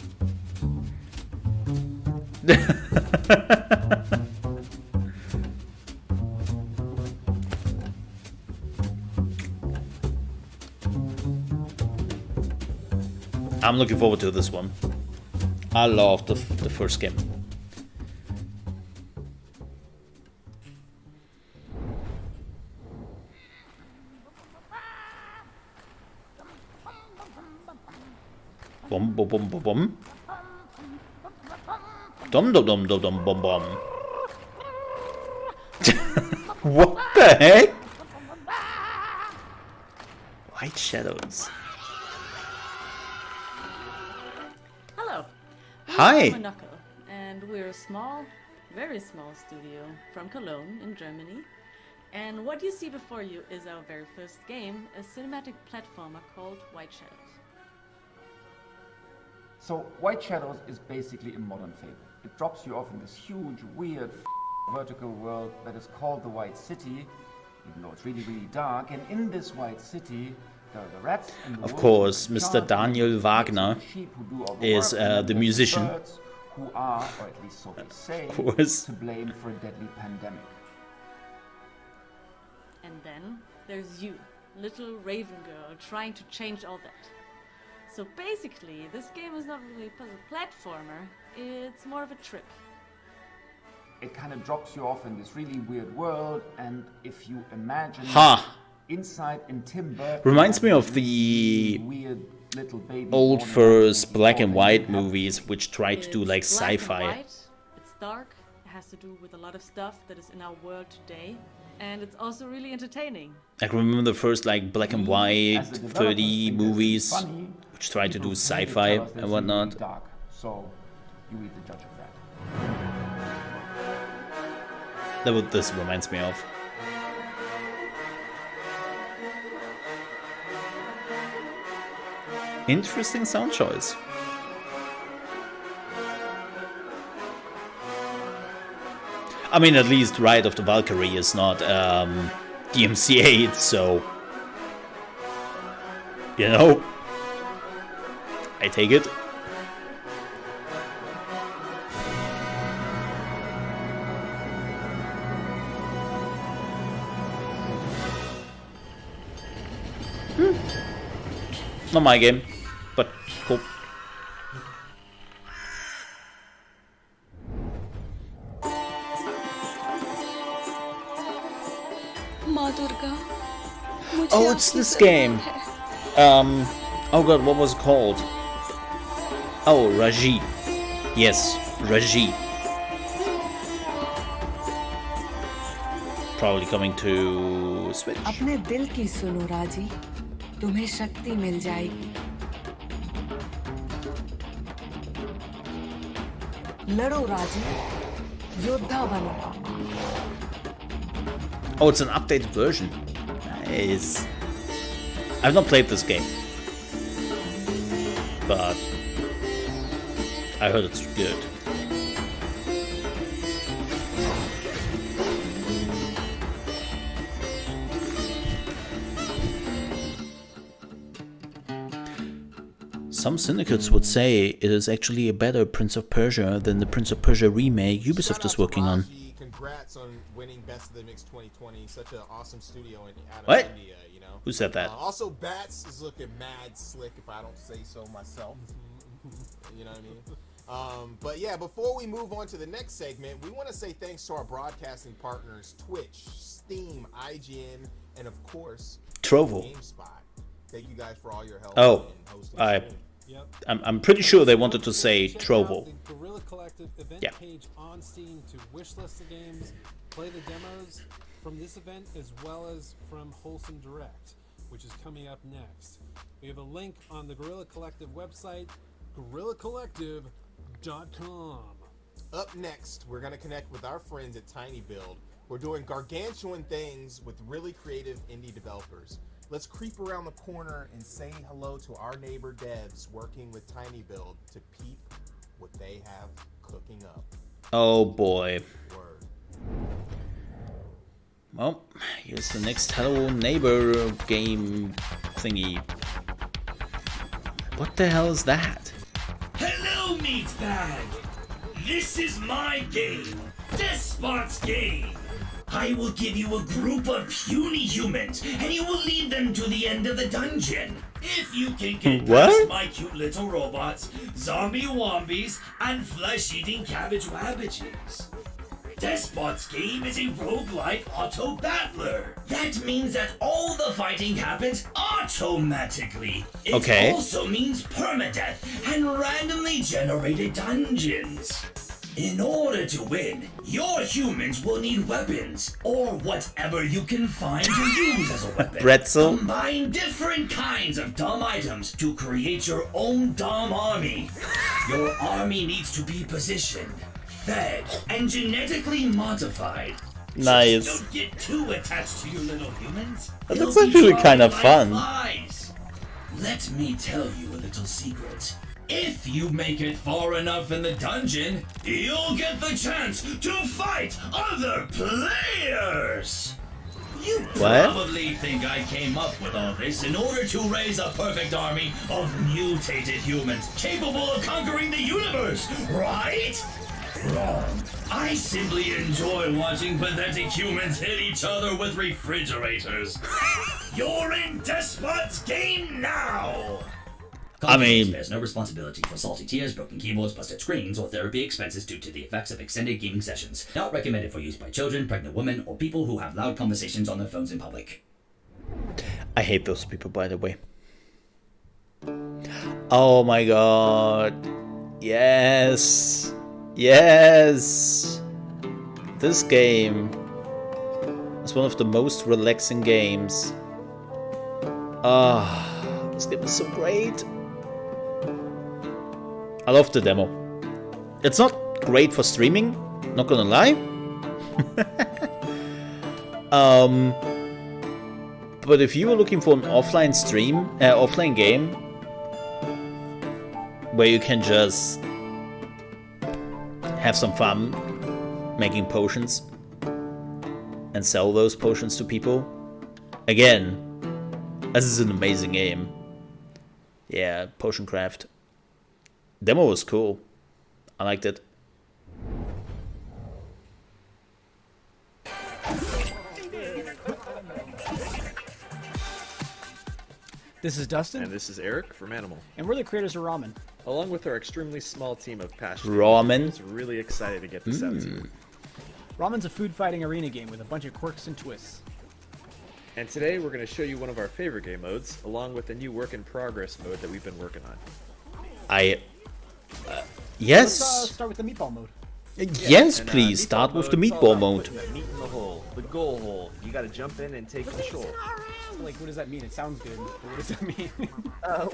I'm looking forward to this one. I love the first game. Bom bom bom bom bom. Dum dum dum dum dum bom bom. What the heck? White shadows. Hello. Hi. I'm Monaco, and we're a small, very small studio from Cologne in Germany. And what you see before you is our very first game, a cinematic platformer called White Shadows. So White Shadows is basically a modern fable. It drops you off in this huge, weird, vertical world that is called the White City, even though it's really dark. And in this White City, there are the rats and the Of wolves, course, the Mr. sharks, Daniel Wagner sheep who do all is work, and the then musician. birds who are, or at least so they say, Of course. to blame for a deadly pandemic. And then there's you, little raven girl, trying to change all that. So basically, this game is not really a puzzle platformer, it's more of a trip. It kind of drops you off in this really weird world, and if you imagine inside in timber, Reminds me of the weird little baby old born in first 1984 black and and white you have movies which tried to do like It's black and sci-fi. white, it's dark, it has to do with a lot of stuff that is in our world today, and it's also really entertaining. I can remember the first like black and white as the developers 30 think this is movies funny, which tried to do people sci-fi tell us and it's whatnot. really dark, so you be the judge of that. That's what this reminds me of. Interesting sound choice. I mean, at least Ride of the Valkyrie is not DMCA, so you know, I take it. Not my game, but cool. Oh, it's this game. Oh god, what was it called? Oh, Raji. Yes, Raji. probably coming to Switch. अपने दिल की सुनो राजी, तुम्हें शक्ति मिल जाएगी. लड़ो राजी, योद्धा बनो. Oh, it's an updated version. Nice. I've not played this game, but I heard it's good. Some syndicates would say it is actually a better Prince of Persia than the Prince of Persia remake Ubisoft is working on. Congrats on winning Best of the Mix 2020. Such an awesome studio out What? of India, you know. Who said that? Also, Bats is looking mad slick, if I don't say so myself. You know what I mean? But yeah, before we move on to the next segment, we want to say thanks to our broadcasting partners, Twitch, Steam, IGN, and of course, Trovo. GameSpot. Thank you guys for all your help. Oh, in hosting I'm pretty sure they wanted to say Trovo. The Guerilla Collective event page on Steam to wishlist the games, play the demos from this event as well as from Wholesome Direct, which is coming up next. We have a link on the Guerilla Collective website, guerillacollective.com. Up next, we're going to connect with our friends at TinyBuild. We're doing gargantuan things with really creative indie developers. Let's creep around the corner and say hello to our neighbor devs working with TinyBuild to peep what they have cooking up. Oh boy. Word. Well, here's the next Hello Neighbor game thingy. What the hell is that? Hello, Meatbag! This is my game, Despot's Game. I will give you a group of puny humans, and you will lead them to the end of the dungeon. If you can get past my cute little robots, zombie wombies, and flesh-eating cabbage wabbages. Despot's Game is a roguelike auto-battler. That means that all the fighting happens automatically. It also means permadeath and randomly generated dungeons. In order to win, your humans will need weapons, or whatever you can find to use as a weapon. Pretzel. Combine different kinds of dumb items to create your own dumb army. Your army needs to be positioned, fed, and genetically modified. Nice. Just don't get too attached to your little humans. That looks actually kind of fun. Flies. Let me tell you a little secret. If you make it far enough in the dungeon, you'll get the chance to fight other players! You probably think I came up with all this in order to raise a perfect army of mutated humans capable of conquering the universe, right? Wrong. I simply enjoy watching pathetic humans hit each other with refrigerators. You're in Despot's Game now! I mean, there's no responsibility for salty tears, broken keyboards, busted screens, or therapy expenses due to the effects of extended gaming sessions. Not recommended for use by children, pregnant women, or people who have loud conversations on their phones in public. I hate those people, by the way. Oh my god. Yes. Yes. This game is one of the most relaxing games. This game is so great. I love the demo. It's not great for streaming, not gonna lie. But if you were looking for an offline offline game where you can just have some fun making potions and sell those potions to people, again, this is an amazing game. Yeah, Potion Craft. Demo was cool. I liked it. This is Dustin. And this is Eric from Animal. And we're the creators of Ramen. Along with our extremely small team of passionate Ramen. It's really excited to get this out to you. Ramen's a food fighting arena game with a bunch of quirks and twists. And today we're going to show you one of our favorite game modes, along with a new work in progress mode that we've been working on. Yes. Let's start with the meatball mode. Yes, please start with the meatball mode. Meat in the hole. the goal hole. You gotta jump in and take control. Like, what does that mean? It sounds good, but what does that mean?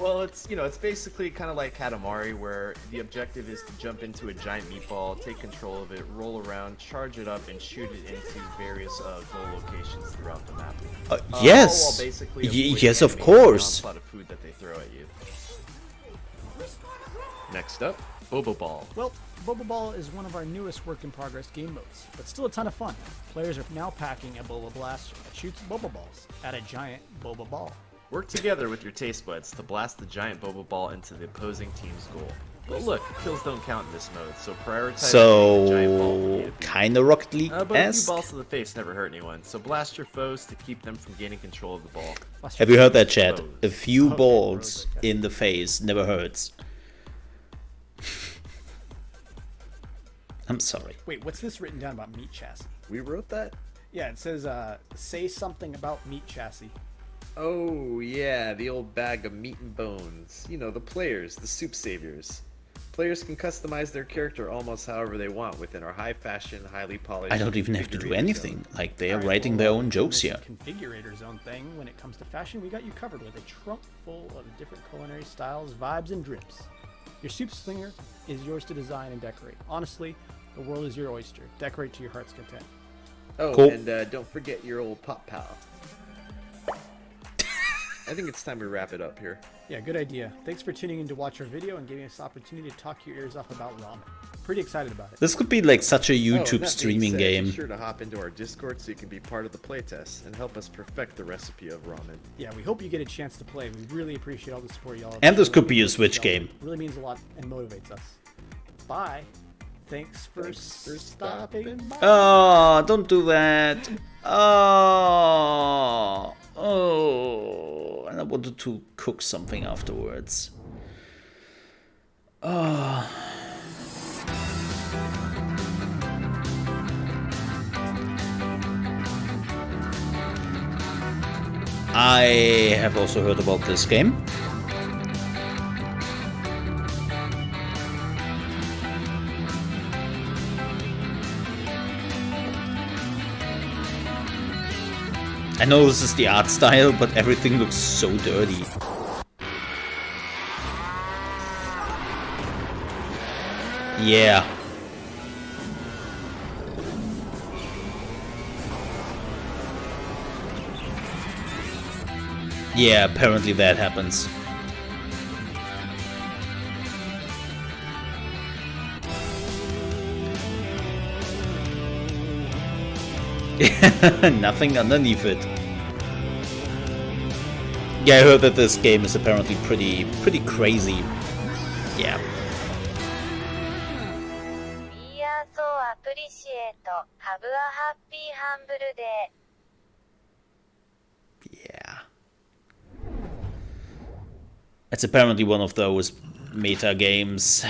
Well, it's it's basically kind of like Katamari, where the objective is to jump into a giant meatball, take control of it, roll around, charge it up, and shoot it into various goal locations throughout the map. Yes. All while basically Yes, of avoiding course. the onslaught of food that they throw at you. Next up, Boba Ball. Well, Boba Ball is one of our newest work-in-progress game modes, but still a ton of fun. Players are now packing a Boba Blast that shoots Boba Balls at a giant Boba Ball. Work together with your taste buds to blast the giant Boba Ball into the opposing team's goal. But look, kills don't count in this mode, so prioritize the giant ball for you to beat. Kinda Rocket But a few League-esque. balls to the face never hurt anyone, so blast your foes to keep them from gaining control of the ball. Have you heard that, chat? A few balls in the face never hurts. I'm sorry. Wait, what's this written down about meat chassis? We wrote that? Yeah, it says, say something about meat chassis. Oh, yeah, the old bag of meat and bones. You know, the players, the soup saviors. Players can customize their character almost however they want within our high-fashion, highly polished... I don't even have to do anything. Like, they are Alright, writing well, their own jokes here. Configurator zone thing. When it comes to fashion, we got you covered with a trunk full of different culinary styles, vibes, and drips. Your soup slinger is yours to design and decorate. Honestly, the world is your oyster. Decorate to your heart's content. Oh, Cool. and don't forget your old pop pal. I think it's time we wrap it up here. Yeah, good idea. Thanks for tuning in to watch our video and giving us the opportunity to talk your ears off about ramen. Pretty excited about it. This could be like such a Oh, and YouTube that being streaming said, game. Be sure to hop into our Discord so you can be part of the playtest and help us perfect the recipe of ramen. Yeah, we hope you get a chance to play. We really appreciate all the support y'all have And this shown. could be a Switch game. It really means a lot and motivates us. Bye. Thanks for stopping by. Oh, don't do that. Oh, oh. And I wanted to cook something afterwards. Oh. I have also heard about this game. I know this is the art style, but everything looks so dirty. Yeah. Yeah, apparently that happens. Nothing underneath it. Yeah, I heard that this game is apparently pretty crazy. Yeah. So appreciate. Have a happy humble day. Yeah. It's apparently one of those meta games.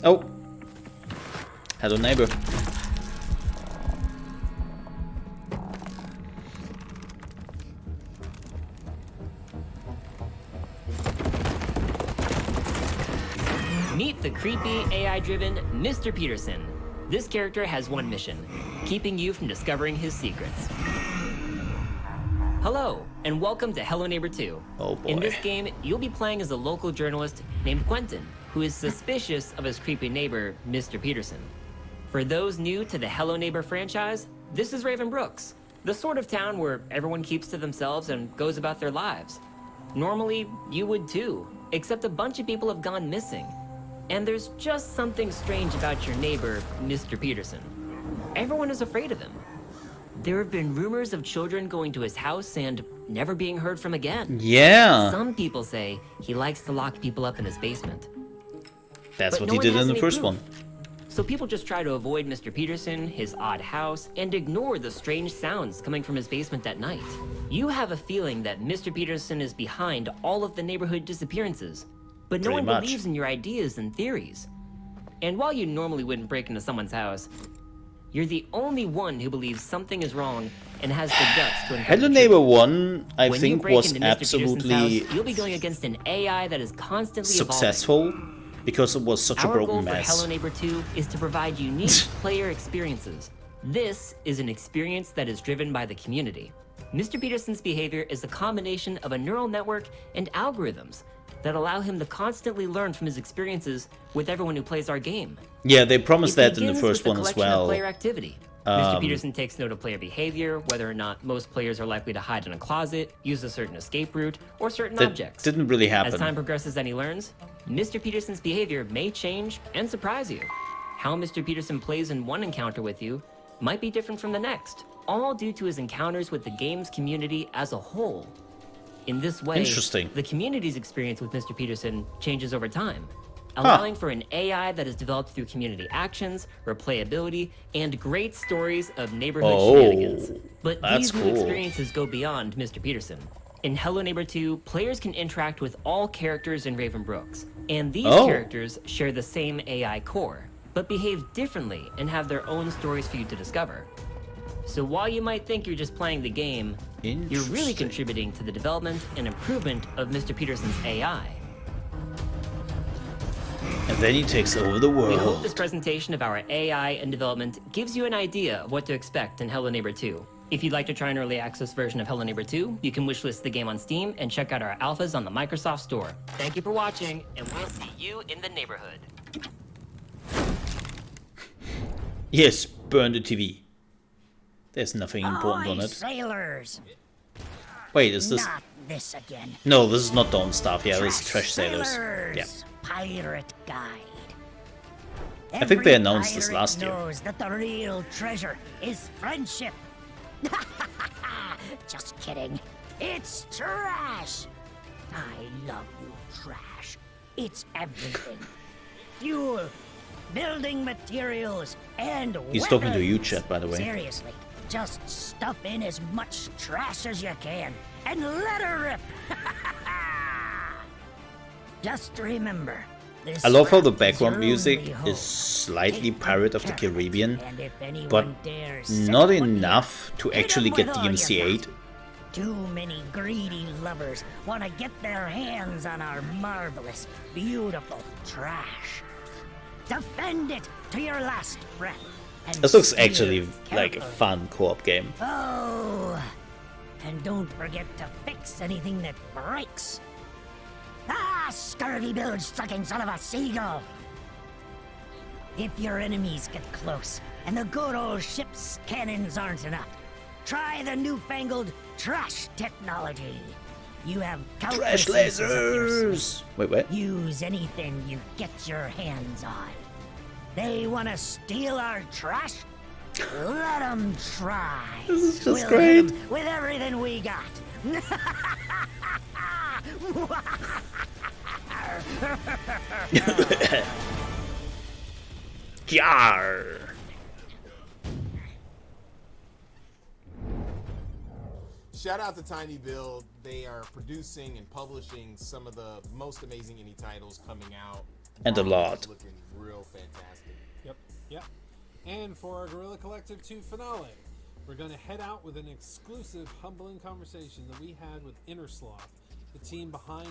Oh. Hello, neighbor. Meet the creepy, AI-driven Mr. Peterson. This character has one mission, keeping you from discovering his secrets. Hello, and welcome to Hello Neighbor 2. Oh boy. In this game, you'll be playing as a local journalist named Quentin, who is suspicious of his creepy neighbor, Mr. Peterson. For those new to the Hello Neighbor franchise, this is Raven Brooks, the sort of town where everyone keeps to themselves and goes about their lives. Normally, you would too, except a bunch of people have gone missing. And there's just something strange about your neighbor, Mr. Peterson. Everyone is afraid of him. There have been rumors of children going to his house and never being heard from again. Yeah. Some people say he likes to lock people up in his basement. That's But what no he one did has in the any first proof. one. So people just try to avoid Mr. Peterson, his odd house, and ignore the strange sounds coming from his basement at night. You have a feeling that Mr. Peterson is behind all of the neighborhood disappearances, but no Pretty one much. believes in your ideas and theories. And while you normally wouldn't break into someone's house, you're the only one who believes something is wrong and has the guts to invent Hello the Neighbor truth. 1, I When you think, break was into Mr. Peterson's absolutely house, you'll be going against an AI that is constantly evolving. successful because it was such a Our broken goal for mess. Hello Neighbor 2 is to provide unique player experiences This is an experience that is driven by the community. Mr. Peterson's behavior is a combination of a neural network and algorithms that allow him to constantly learn from his experiences with everyone who plays our game. Yeah, they promised that in the Begins first with a one as collection of well. player activity. Mr. Peterson takes note of player behavior, whether or not most players are likely to hide in a closet, use a certain escape route, or certain That objects. didn't really happen. As time progresses and he learns, Mr. Peterson's behavior may change and surprise you. How Mr. Peterson plays in one encounter with you might be different from the next, all due to his encounters with the game's community as a whole. In this way, Interesting. the community's experience with Mr. Peterson changes over time, allowing for an AI that is developed through community actions, replayability, and great stories of neighborhood shenanigans. But that's these new cool. experiences go beyond Mr. Peterson. In Hello Neighbor 2, players can interact with all characters in Raven Brooks, and these characters share the same AI core, but behave differently and have their own stories for you to discover. So while you might think you're just playing the game, you're really contributing to the development and improvement of Mr. Peterson's AI. And then he takes over the We hope world. this presentation of our AI and development gives you an idea of what to expect in Hello Neighbor 2. If you'd like to try an early access version of Hello Neighbor 2, you can wishlist the game on Steam and check out our alphas on the Microsoft Store. Thank you for watching, and we'll see you in the neighborhood. Yes, burn the TV. There's nothing important on it. Sailors. Wait, is this... Not this again. No, this is not Dawn Stuff. Yeah, this is Trash Sailors. Yeah. Pirate Guide. I think they Every announced this pirate last year. knows that the real treasure is friendship. Just kidding. It's trash. I love you, trash. It's everything. Fuel, building materials, and He's talking to you, weapons. chat, by the way. Seriously, just stuff in as much trash as you can and let her rip. Just remember, this I love how the craft is background your music only hope. is slightly Pirate of the Caribbean, And if anyone but dares not set foot enough to hit 'em actually with get all you DMCA'd. got. Too many greedy lovers want to get their hands on our marvelous, beautiful trash. Defend it to your last breath. and This looks steer actually like a carefully. fun co-op game. Oh, and don't forget to fix anything that breaks. Ah, scurvy bilge-sucking son of a seagull! If your enemies get close and the good old ship's cannons aren't enough, try the newfangled trash technology. You have countless Trash uses up your lasers! sleeve. Wait, what? Use anything you get your hands on. They want to steal our trash? Let them try. This is just We'll great. hit 'em with everything we got. Jar! Shout out to Tiny Build. They are producing and publishing some of the most amazing indie titles coming out. And a lot. It's looking real fantastic. Yep. And for our Guerilla Collective 2 finale, we're going to head out with an exclusive, humbling conversation that we had with Innersloth, the team behind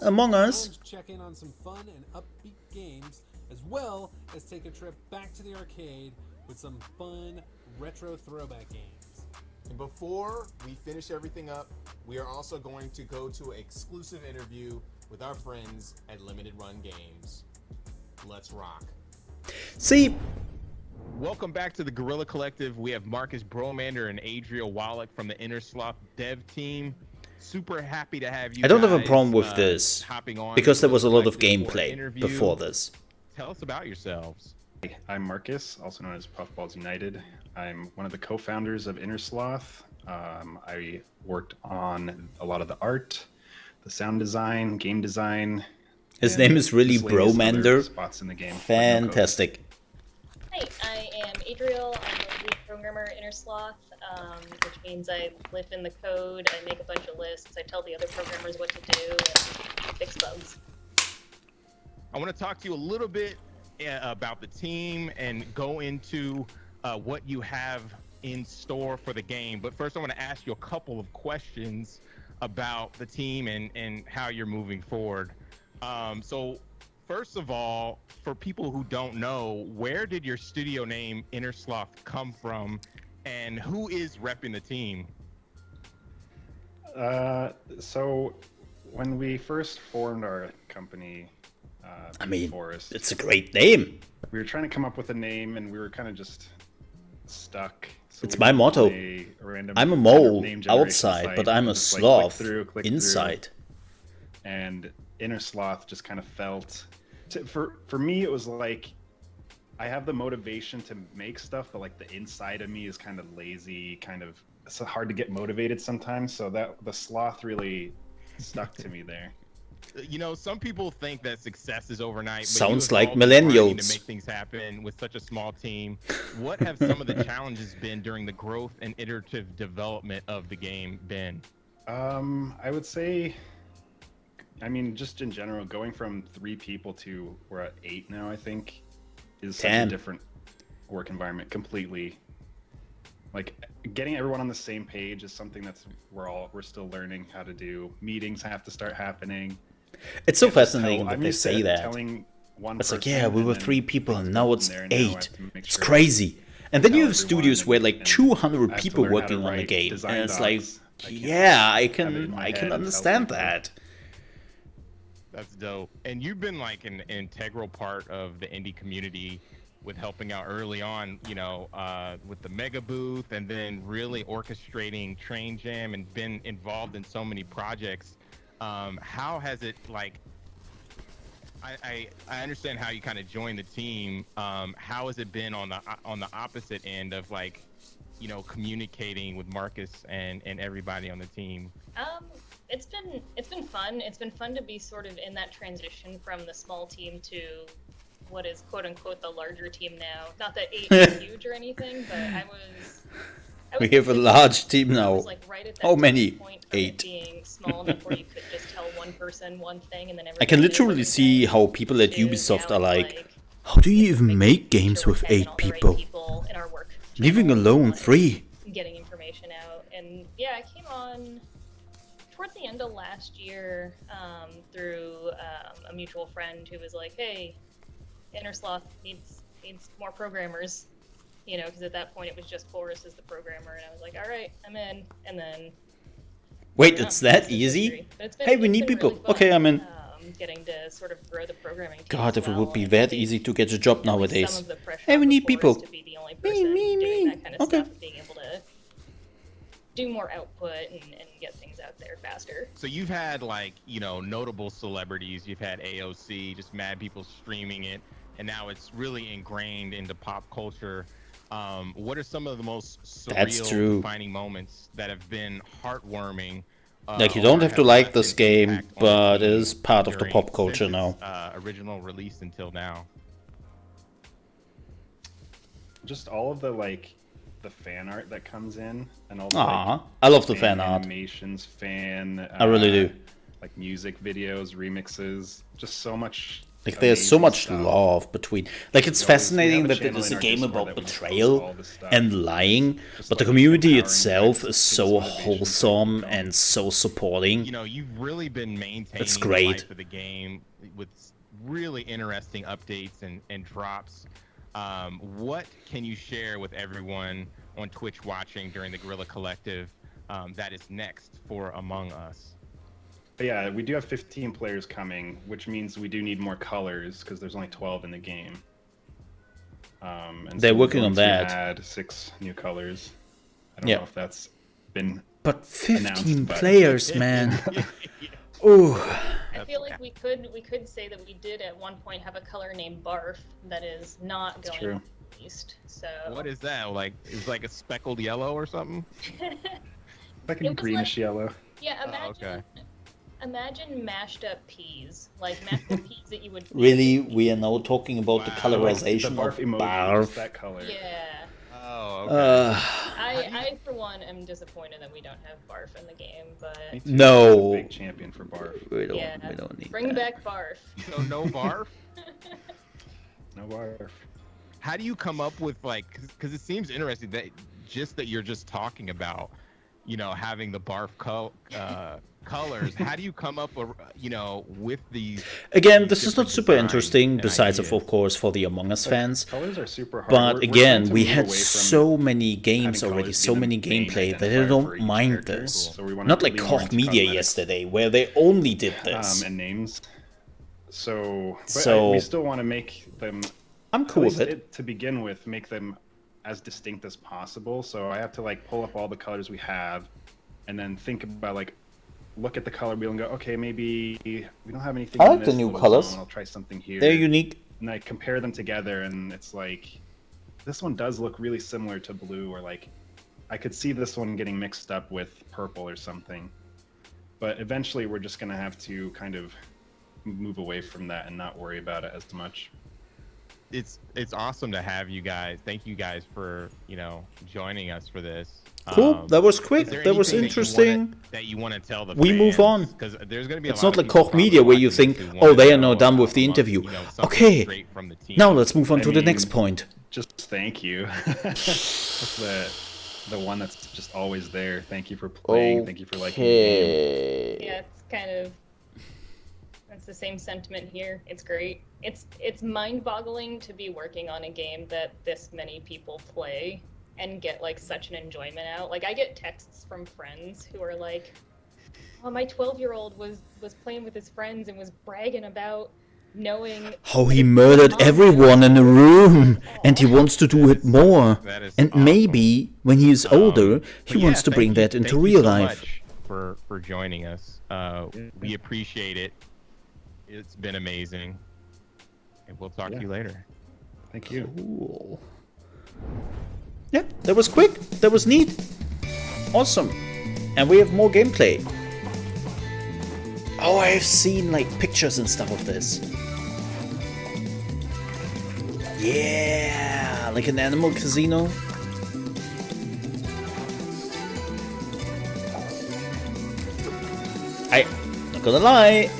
Among Us. And check in on some fun and upbeat games, as well as take a trip back to the arcade with some fun retro throwback games. And before we finish everything up, we are also going to go to an exclusive interview with our friends at Limited Run Games. Let's rock. See, welcome back to the Guerilla Collective. We have Marcus Bromander and Adriel Wallach from the Innersloth dev team. Super happy to have you. I don't have a guys, problem with this, hopping on because there the was a lot of Collective for gameplay interview. before this. Tell us about yourselves. Hey, I'm Marcus, also known as Puffballs United. I'm one of the co-founders of Innersloth. I worked on a lot of the art, the sound design, game design. His name is really miscellaneous other Bromander. spots in the game. Fantastic. Hi, I am Adriel. I'm the lead programmer at Innersloth, which means I live in the code, I make a bunch of lists, I tell the other programmers what to do, and fix bugs. I want to talk to you a little bit about the team and go into what you have in store for the game. But first, I want to ask you a couple of questions about the team and how you're moving forward. So first of all, for people who don't know, where did your studio name Innersloth come from, and who is repping the team? So when we first formed our company, I mean, Forest, it's a great name. We were trying to come up with a name, and we were kind of just stuck. So It's my motto. I'm a mole outside, but I'm a sloth inside. And Innersloth just kind of felt... For me, it was like, I have the motivation to make stuff, but like the inside of me is kind of lazy, it's hard to get motivated sometimes. So that the sloth really stuck to me there. You know, some people think that success is overnight. But Sounds you have like all been grinding millennials. to make things happen with such a small team. What have some of the challenges been during the growth and iterative development of the game been? I would say, I mean, just in general, going from 3 people to we're at 8 now, I think, is such a different work environment completely. Like getting everyone on the same page is something that's we're still learning how to do. Meetings have to start happening. It's so fascinating that I'm they used to say that. telling one It's like, person, yeah, we and were then 3 people and now it's there, and now I 8. have to make It's sure crazy. And then tell you have everyone, studios where like and 200 I have to people learn how to working on the write game, design and it's like, docs. yeah, I have it in can my head and tell understand people. that. That's dope. And you've been like an integral part of the indie community with helping out early on, you know, with the mega booth, and then really orchestrating Train Jam and been involved in so many projects. How has it, like, I understand how you kind of joined the team. How has it been on the opposite end of, like, you know, communicating with Marcus and everybody on the team? It's been fun. It's been fun to be sort of in that transition from the small team to what is quote unquote the larger team now. Not that 8 is huge or anything, but I was We have a large team now. like right at that How many? point of 8. being small enough where you could just tell one person one thing and then I can literally see how people at Ubisoft are like, how do you even make games with 8 people? in our work. Leaving alone 3. Getting information out. And yeah, I came on towards the end of last year through a mutual friend who was like, hey, Innersloth needs more programmers, you know, because at that point it was just Forrest as the programmer, and I was like, all right, I'm in. And then Wait, it's that easy? Hey, we need people. Really Okay, I'm in. Getting to sort of grow the programming team. God, if it well, would be and that easy to get a job nowadays. some of the pressure Hey, we off need of people. Forrest to be the only person doing that kind of stuff, and being able to do more output and get things out there faster. So you've had, like, you know, notable celebrities. You've had AOC, just mad people streaming it, and now it's really ingrained into pop culture. What are some of the most surreal defining moments that have been heartwarming? Like, you don't have to like this game, but it is part of the pop culture now. Original release until now. Just all of the, like, the fan art that comes in, and all the, Aw, I love the fan art. animations, I really do. Like music videos, remixes, just so much. Like, there's so amazing much stuff. love between... Like, it's We fascinating have a that it channel is in a our game Discord about that we post betrayal all this stuff. and lying, but the community itself is so wholesome and so supporting. You know, you've really been maintaining It's the great. life of the game with really interesting updates and drops. What can you share with everyone on Twitch watching during the Guerilla Collective that is next for Among Us? Yeah, we do have 15 players coming, which means we do need more colors because there's only 12 in the game. And They're we're working going on to that. Add 6 new colors. I don't Yeah. know if that's been. But 15 announced, but- players, man. Ooh. I feel like we could say that we did at one point have a color named Barf that is not That's going true. east. So What is that? Like, is like a speckled yellow or something? Like It a was greenish yellow. yeah, Oh, okay. imagine mashed up peas, like mashed up peas that you would. Really, we are now talking about the The colorization barf of emoji, barf. just that color. Yeah. Oh, okay. I for one am disappointed that we don't have Barf in the game, but No. Big champion for barf. We don't, yeah, we don't need bring that. back Barf. So no barf? No barf. How do you come up with, like, because it seems interesting that you're just talking about you know, having the barf colors. How do you come up, you know, with these? Again, this is not super interesting, besides of course for the Among Us fans. Colors are super hard. But We're again, trying to we move had away from so many games having already, colors so be the many main gameplay that I identifier don't for each mind character. this. So we wanted Not to like lean more Koch into Media cosmetics. yesterday, where they only did this. And names. So, but So- we still want to make them. I'm cool at with least it. To begin with, make them as distinct as possible. So I have to like pull up all the colors we have, and then think about like, look at the color wheel and go, okay, maybe we don't have anything. I in like the this new little colors. zone. I'll try something here. They're unique. And I compare them together, and it's like, this one does look really similar to blue, or like, I could see this one getting mixed up with purple or something. But eventually, we're just gonna have to kind of move away from that and not worry about it as much. It's awesome to have you guys. Thank you guys for, you know, joining us for this. Cool. That was quick. Is there That was anything interesting. that you want to tell the We move on. Because there's going to be It's a lot not of like people Koch Media where you think, who oh, wanna they are know now done with about, the interview. you know, something Okay, straight from the team. now let's move on to the mean, next point. Just thank you. That's the one that's just always there. Thank you for playing. Thank you for liking the game. Yeah, it's kind of that's the same sentiment here. It's great. It's mind-boggling to be working on a game that this many people play and get like such an enjoyment out. Like I get texts from friends who are like, "Oh, my 12-year-old was playing with his friends and was bragging about knowing How he murdered everyone in the room, and he wants to do it more. And maybe when he is older, he wants to bring that into real life. For joining us. We appreciate it. It's been amazing. And we'll talk to you later. Thank you. Cool. Yeah, that was quick. That was neat. Awesome. And we have more gameplay. Oh, I've seen like pictures and stuff of this. Yeah, like an animal casino. Not gonna lie,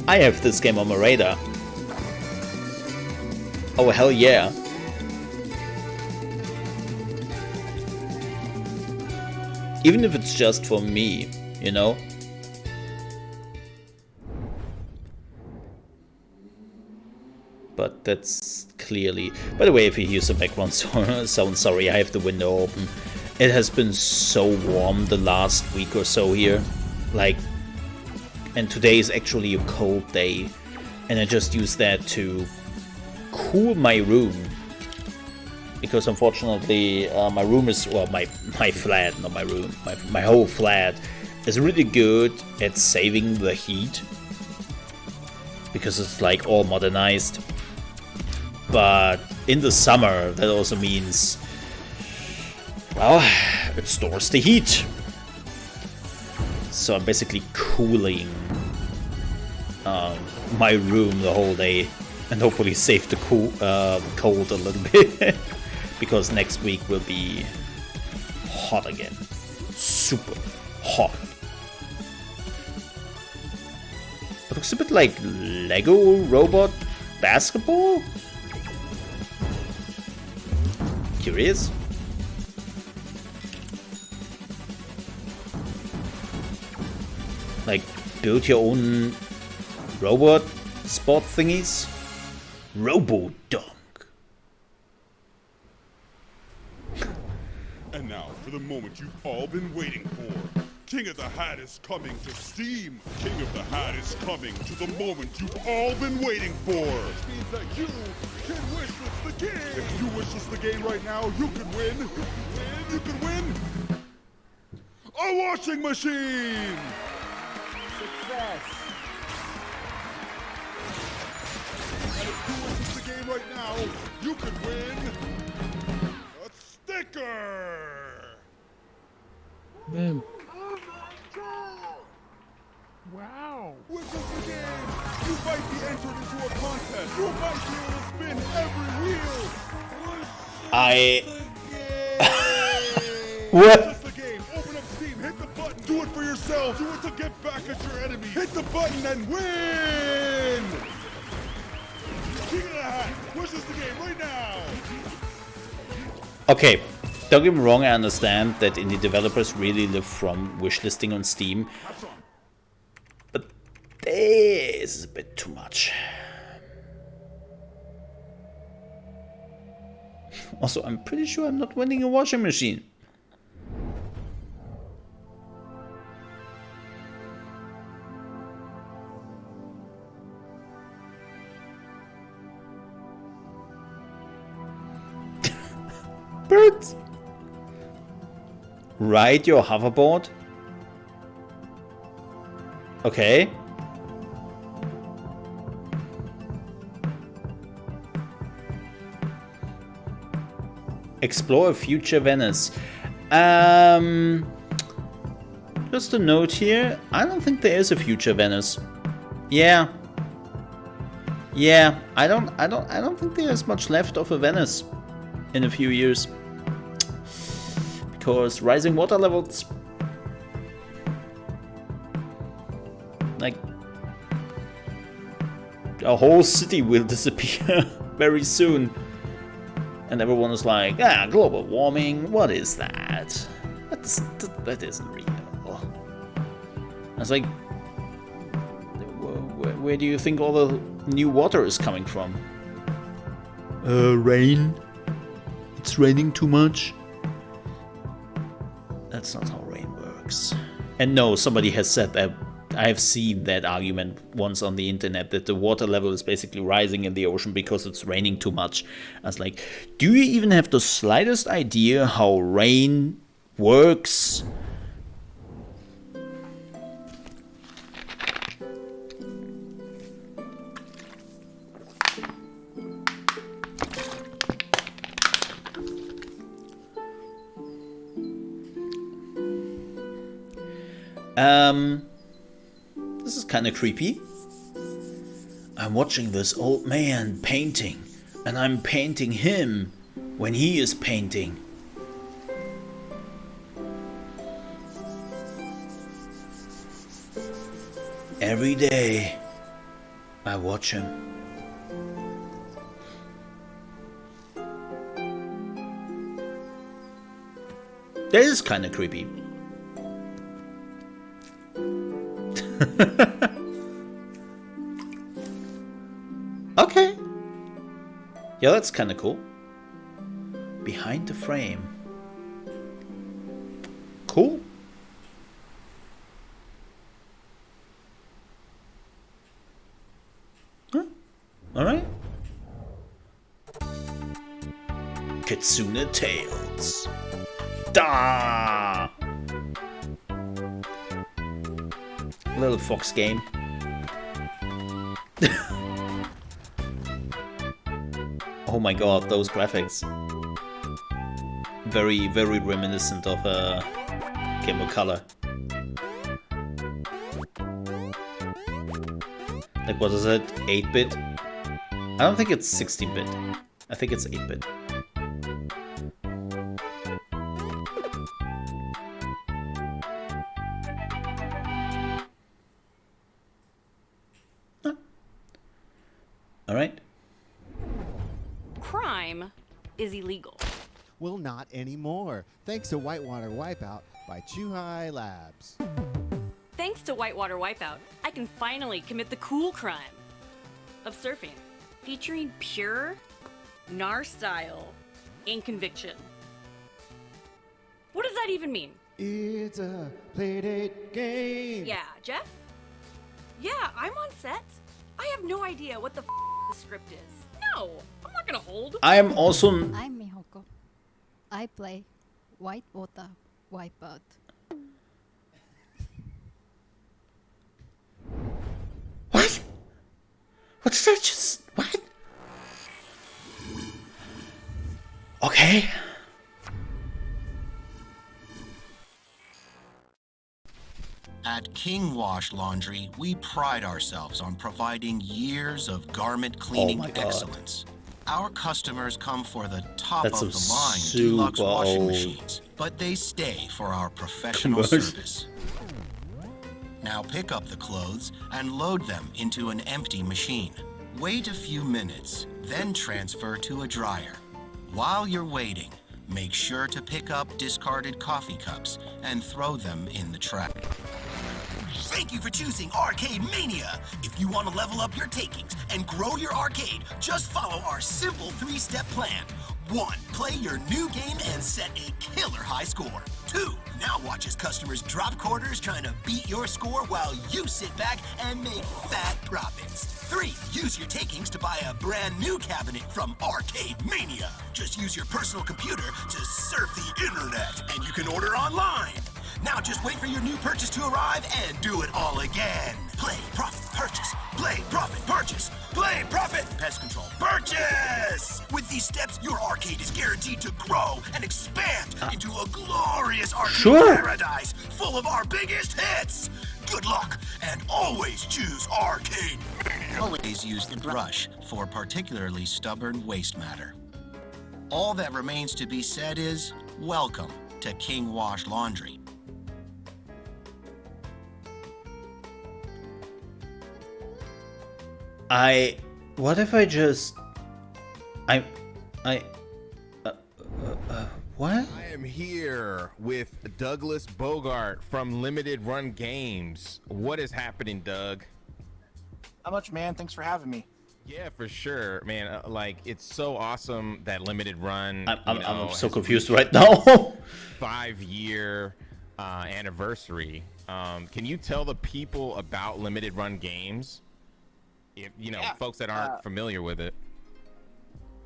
I have this game on my radar. Oh, hell yeah. Even if it's just for me, you know? But that's clearly... By the way, if you hear some background sound, sorry, I have the window open. It has been so warm the last week or so here. Like, and today is actually a cold day. And I just use that to cool my room. Because unfortunately, my room is, well, my flat, not my room, my whole flat is really good at saving the heat. Because it's like all modernized. But in the summer, that also means, well, it stores the heat. So I'm basically cooling my room the whole day. And hopefully save the cold a little bit. Because next week will be hot again. Super hot. It looks a bit like Lego robot basketball? Curious? Like, build your own robot sport thingies? Robo-Dunk. And now for the moment you've all been waiting for. King of the Hat is coming to Steam. King of the Hat is coming to the moment you've all been waiting for. Which means that you can wishlist the game. If you wishlist the game right now, you can win. You can win a washing machine. Success. And if you wishlist the game right now, you can win a sticker. Man. Wow! Wishlist the game! You might be entered into a contest! You might be able to spin every wheel! What? Wishlist the game! Open up Steam, hit the button, do it for yourself! Do it to get back at your enemy! Hit the button and win! King of the Hat! Wishlist the game right now! Okay, Don't get me wrong, I understand that indie developers really live from wishlisting on Steam. But this is a bit too much. Also, I'm pretty sure I'm not winning a washing machine. Birds! Ride your hoverboard? Okay. Explore a future Venice. Just a note here. I don't think there is a future Venice. Yeah. Yeah, I don't think there's much left of a Venice in a few years. Because rising water levels, like, a whole city will disappear very soon. And everyone is like, global warming, what is that? That isn't real. I was like, where do you think all the new water is coming from? Rain. It's raining too much. That's not how rain works. And no, somebody has said that. I have seen that argument once on the internet, that the water level is basically rising in the ocean because it's raining too much. I was like, do you even have the slightest idea how rain works? This is kind of creepy. I'm watching this old man painting, and I'm painting him when he is painting. Every day, I watch him. That is kind of creepy. Okay. Yeah, that's kind of cool. Behind the frame. Cool. Huh. Alright. Kitsune Tales. Da! Little fox game. Oh my god, those graphics. Very, very reminiscent of Game of Color. Like, what is it? 8-bit? I don't think it's 16-bit. I think it's 8-bit. Alright. Crime is illegal. Well, not anymore, thanks to Whitewater Wipeout by Chuhai Labs. Thanks to Whitewater Wipeout, I can finally commit the cool crime of surfing, featuring pure NAR style ink conviction. What does that even mean? It's a playdate game. Yeah, Jeff? Yeah, I'm on set. I have no idea what the the script is. No, I'm not gonna hold. I am also... I'm Mihoko. I play Whitewater Wipeout. What? What did I just... What? Okay. At King Wash Laundry, we pride ourselves on providing years of garment cleaning excellence. Our customers come for the top-of-the-line deluxe washing machines, but they stay for our professional service. Now pick up the clothes and load them into an empty machine. Wait a few minutes, then transfer to a dryer. While you're waiting, Make sure to pick up discarded coffee cups and throw them in the trash. Thank you for choosing Arcade Mania. If you want to level up your takings and grow your arcade, just follow our simple 3-step plan. 1. Play your new game and set a killer high score. 2. Now watch as customers drop quarters trying to beat your score while you sit back and make fat profits. 3. Use your takings to buy a brand new cabinet from Arcade Mania. Just use your personal computer to surf the internet, and you can order online. Now just wait for your new purchase to arrive and do it all again. Play, profit, purchase. Play, profit, purchase. Play, profit, pest control, purchase! With these steps, your arcade is guaranteed to grow and expand into a glorious arcade paradise full of our biggest hits. Good luck, and always choose Arcade Mania. Always use the brush for particularly stubborn waste matter. All that remains to be said is, welcome to King Wash Laundry. What if I just... what? I am here with Douglas Bogart from Limited Run Games. What is happening, Doug? Not much, man. Thanks for having me. Yeah, for sure, man. Like, it's so awesome that Limited Run. I'm so confused right now. 5-year anniversary. Can you tell the people about Limited Run Games? If folks that aren't familiar with it.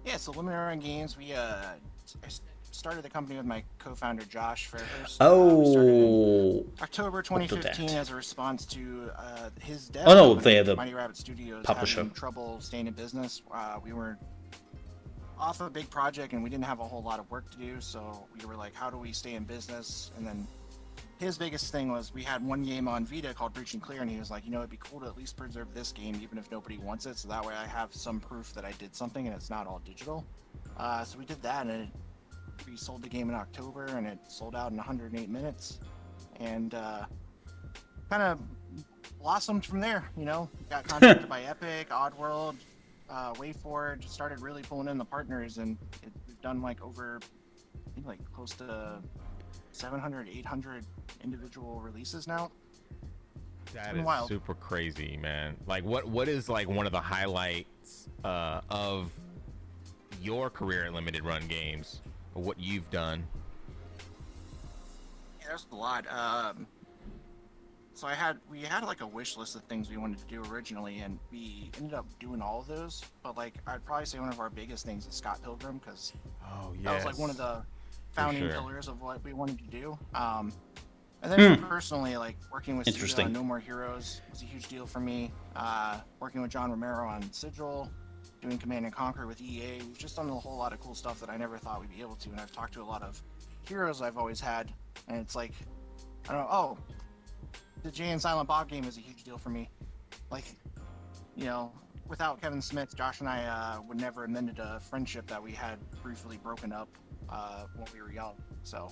Yeah, so Limited Run Games, I started the company with my co-founder Josh first. October 2015 as a response to his death. Oh no, they're the Mighty Rabbit Studios publisher. having trouble staying in business. We were off of a big project and we didn't have a whole lot of work to do, so we were like, how do we stay in business? And then his biggest thing was we had one game on Vita called Breach and Clear, and he was like, it'd be cool to at least preserve this game even if nobody wants it, so that way I have some proof that I did something and it's not all digital. So we did that, and we sold the game in October, and it sold out in 108 minutes, and kind of blossomed from there. Got contacted by Epic, Oddworld, WayForward, started really pulling in the partners, and we've done over, I think, close to 700, 800 individual releases now. That is wild. Super crazy, man. Like, what is one of the highlights of your career at Limited Run Games, or what you've done? Yeah, there's a lot. So we had a wish list of things we wanted to do originally, and we ended up doing all of those. But I'd probably say one of our biggest things is Scott Pilgrim, because that was one of the founding pillars of what we wanted to do. And then personally, working with Studio on No More Heroes was a huge deal for me. Working with John Romero on Sigil, doing Command and Conquer with EA. We've just done a whole lot of cool stuff that I never thought we'd be able to. And I've talked to a lot of heroes I've always had, and it's I don't know, the Jay and Silent Bob game is a huge deal for me. Without Kevin Smith, Josh and I would never have mended a friendship that we had briefly broken up when we were young. So,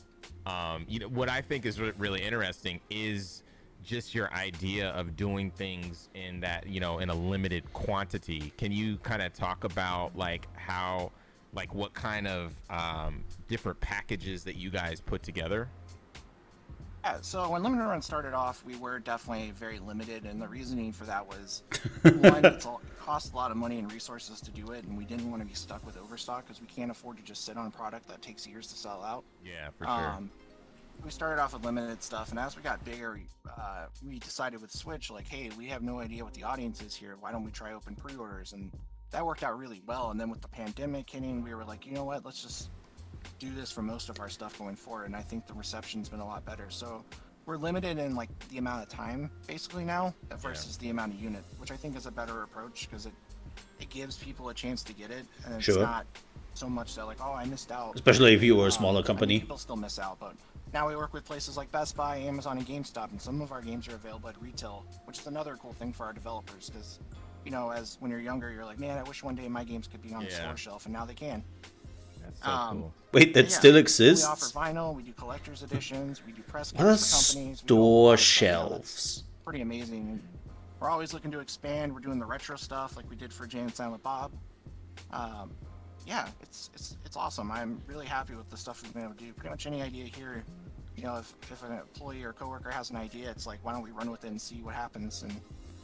what I think is really interesting is just your idea of doing things in that, in a limited quantity. Can you kind of talk about how, what kind of different packages that you guys put together? Yeah, so when Limited Run started off, we were definitely very limited, and the reasoning for that was, one, it cost a lot of money and resources to do it, and we didn't want to be stuck with overstock because we can't afford to just sit on a product that takes years to sell out. Yeah, for sure. We started off with limited stuff, and as we got bigger, we decided with Switch, hey, we have no idea what the audience is here. Why don't we try open pre-orders? And that worked out really well. And then with the pandemic hitting, we were like, you know what, let's just do this for most of our stuff going forward, and I think the reception's been a lot better. So we're limited in the amount of time basically now versus the amount of unit, which I think is a better approach because it gives people a chance to get it, and it's not so much that oh, I missed out. Especially if you were a smaller company. People still miss out, but now we work with places like Best Buy, Amazon, and GameStop, and some of our games are available at retail, which is another cool thing for our developers because as when you're younger, you're like, man, I wish one day my games could be on the store shelf, and now they can. That's so cool. Wait, that still exists? We offer vinyl, we do collector's editions, we do press What kits for companies. store shelves? Pretty amazing. We're always looking to expand. We're doing the retro stuff like we did for Jay and Silent Bob. yeah, it's awesome. I'm really happy with the stuff we've been able to do. Pretty much any idea here, you know, if an employee or coworker has an idea, it's like, why don't we run with it and see what happens and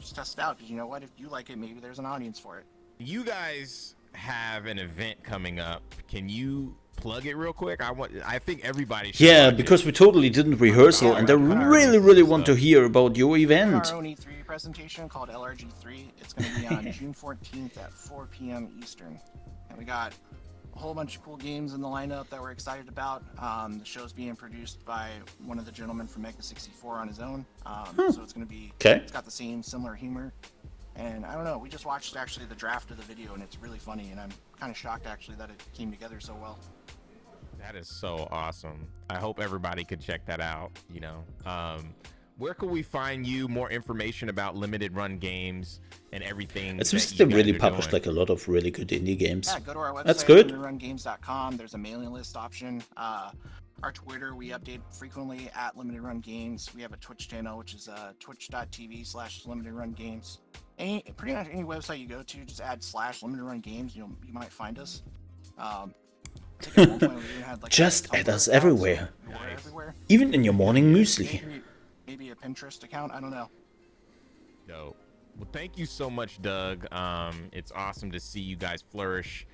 just test it out? Because you know what, if you like it, maybe there's an audience for it. You guys have an event coming up. Can you plug it real quick? I think everybody should. Yeah, because we totally didn't rehearsal, and I really want to hear about your event. Our own E3 presentation called LRG3. It's going to be on June 14th at 4 p.m. Eastern. And we got a whole bunch of cool games in the lineup that we're excited about. The show's being produced by one of the gentlemen from Mega 64 on his own. So it's going to be, it's got the same similar humor. And I don't know, we just watched actually the draft of the video, and it's really funny, and I'm kind of shocked actually that it came together so well. That is so awesome. I hope everybody could check that out. You know, where can we find you? More information about limited run games and everything. It seems they really published like a lot of really good indie games. Yeah, go to our website. That's good. limitedrungames.com. There's a mailing list option. Our Twitter, we update frequently at Limited Run Games. We have a Twitch channel, which is twitch.tv/limitedrungames. Pretty much any website you go to, just add /Limited Run Games. You might find us. Just add us everywhere. Even in your morning muesli. Maybe a Pinterest account. I don't know. Dope. Well, thank you so much, Doug. It's awesome to see you guys flourish.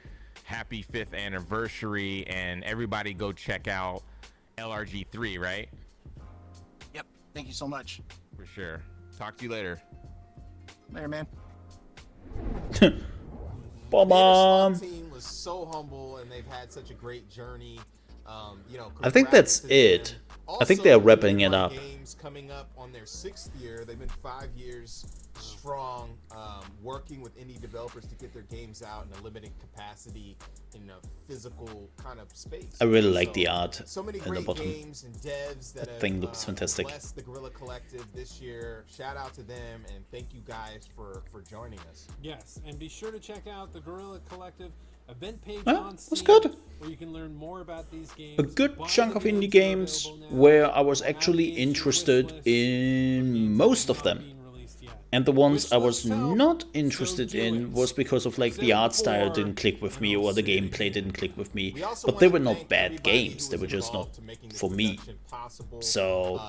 Happy 5th anniversary, and everybody go check out LRG3, right? Yep. Thank you so much. For sure. Talk to you later. Later, man. The team was so humble, and they've had such a great journey. You know, I think that's it. I think they're wrapping it up. Games coming up on their 6th year. They've been 5 years strong, working with indie developers to get their games out in a limited capacity in a physical kind of space. I really like the art so many in the great bottom. games and devs that That thing looks fantastic. blessed the Guerilla Collective this year. Shout out to them, and thank you guys for joining us. Yes, and be sure to check out the Guerilla Collective event page Ah, on that's Steam, good. where you can learn more about these games. A good chunk of indie games where I was actually interested in most of them. And the ones I was not interested in was because of like the art style didn't click with me or the gameplay didn't click with me. But they were not bad games, they were just not for me. So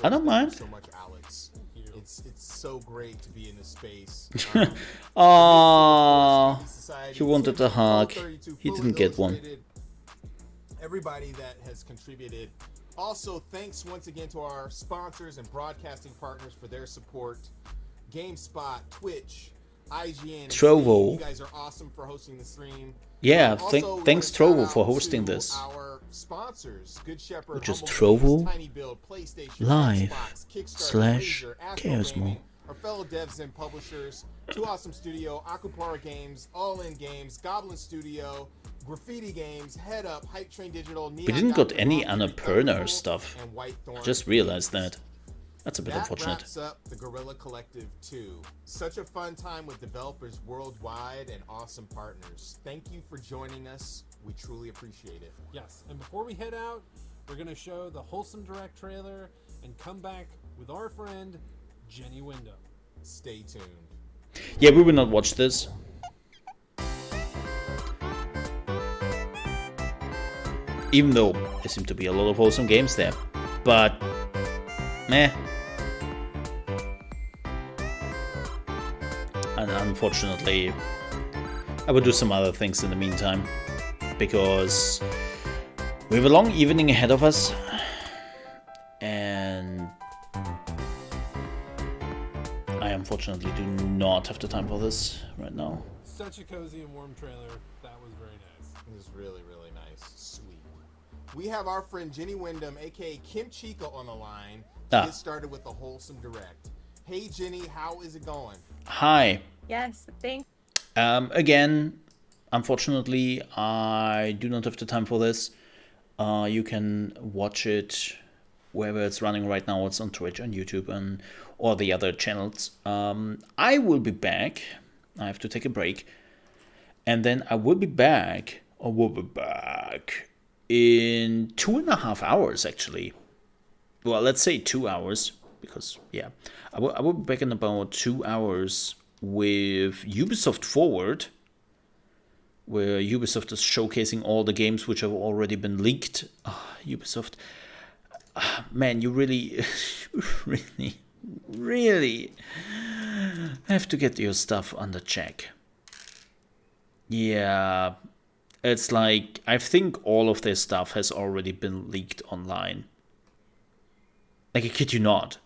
I don't mind. So much, Alex. It's so great to be in this space. He wanted a hug. He didn't get one. Everybody that has contributed. Also, thanks once again to our sponsors and broadcasting partners for their support. GameSpot, Twitch, IGN, Trovo. You guys are awesome for hosting the stream. Yeah, Also, thanks Trovo for hosting this. Our sponsors, Good Shepherd, Which is Humble Trovo Games, Tiny Build, PlayStation, Live Xbox, Kickstarter, / Razer, Astro ChaosMole. Gaming, our fellow devs and publishers, Two Awesome Studio, Akupara Games, All In Games, Goblin Studio, Graffiti Games, Head Up, Hype Train Digital, We didn't got any Annapurna stuff. I just realized that. That's a bit unfortunate. That wraps up the Guerilla Collective 2. Such a fun time with developers worldwide and awesome partners. Thank you for joining us. We truly appreciate it. Yes, and before we head out, we're going to show the Wholesome Direct trailer and come back with our friend, Jenny Wyndham. Stay tuned. Yeah, we will not watch this. Even though there seem to be a lot of awesome games there. But, meh. And unfortunately, I will do some other things in the meantime. Because we have a long evening ahead of us. And I unfortunately do not have the time for this right now. Such a cozy and warm trailer. That was very nice. It was really, really nice. Sweet. We have our friend Jenny Wyndham, aka Kim Chica, on the line to get started with the Wholesome Direct. Hey Jenny, how is it going? Hi. Yes, thanks. Again, unfortunately, I do not have the time for this. You can watch it wherever it's running right now. It's on Twitch, on YouTube, and all the other channels. I will be back. I have to take a break. And then I will be back, in 2.5 hours, actually. Well, let's say 2 hours, because, yeah. I will be back in about 2 hours with Ubisoft Forward, where Ubisoft is showcasing all the games which have already been leaked. Ubisoft, man, you really, really have to get your stuff under check. Yeah, it's like, I think all of their stuff has already been leaked online. Like, I kid you not.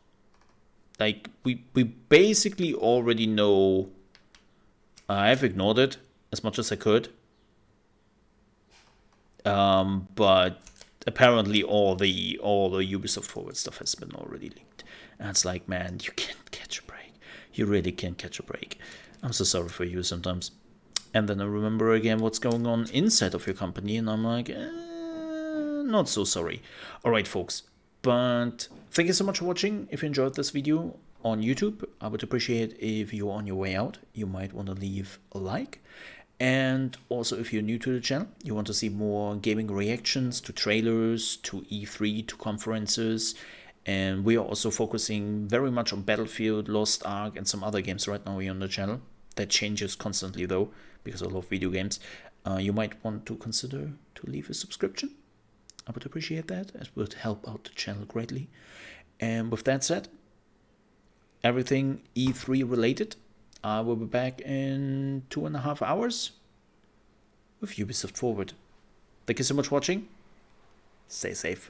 Like, we basically already know. I've ignored it as much as I could. But apparently all the Ubisoft Forward stuff has been already leaked. And it's like, man, you can't catch a break. You really can't catch a break. I'm so sorry for you sometimes. And then I remember again what's going on inside of your company, and I'm like, not so sorry. Alright, folks. But thank you so much for watching. If you enjoyed this video on YouTube, I would appreciate if you're on your way out, you might want to leave a like. And also, if you're new to the channel, you want to see more gaming reactions to trailers, to E3, to conferences. And we are also focusing very much on Battlefield, Lost Ark, and some other games right now here on the channel. That changes constantly though, because I love video games. You might want to consider to leave a subscription. I would appreciate that. It would help out the channel greatly. And with that said, everything E3 related, I will be back in 2.5 hours with Ubisoft Forward. Thank you so much for watching. Stay safe.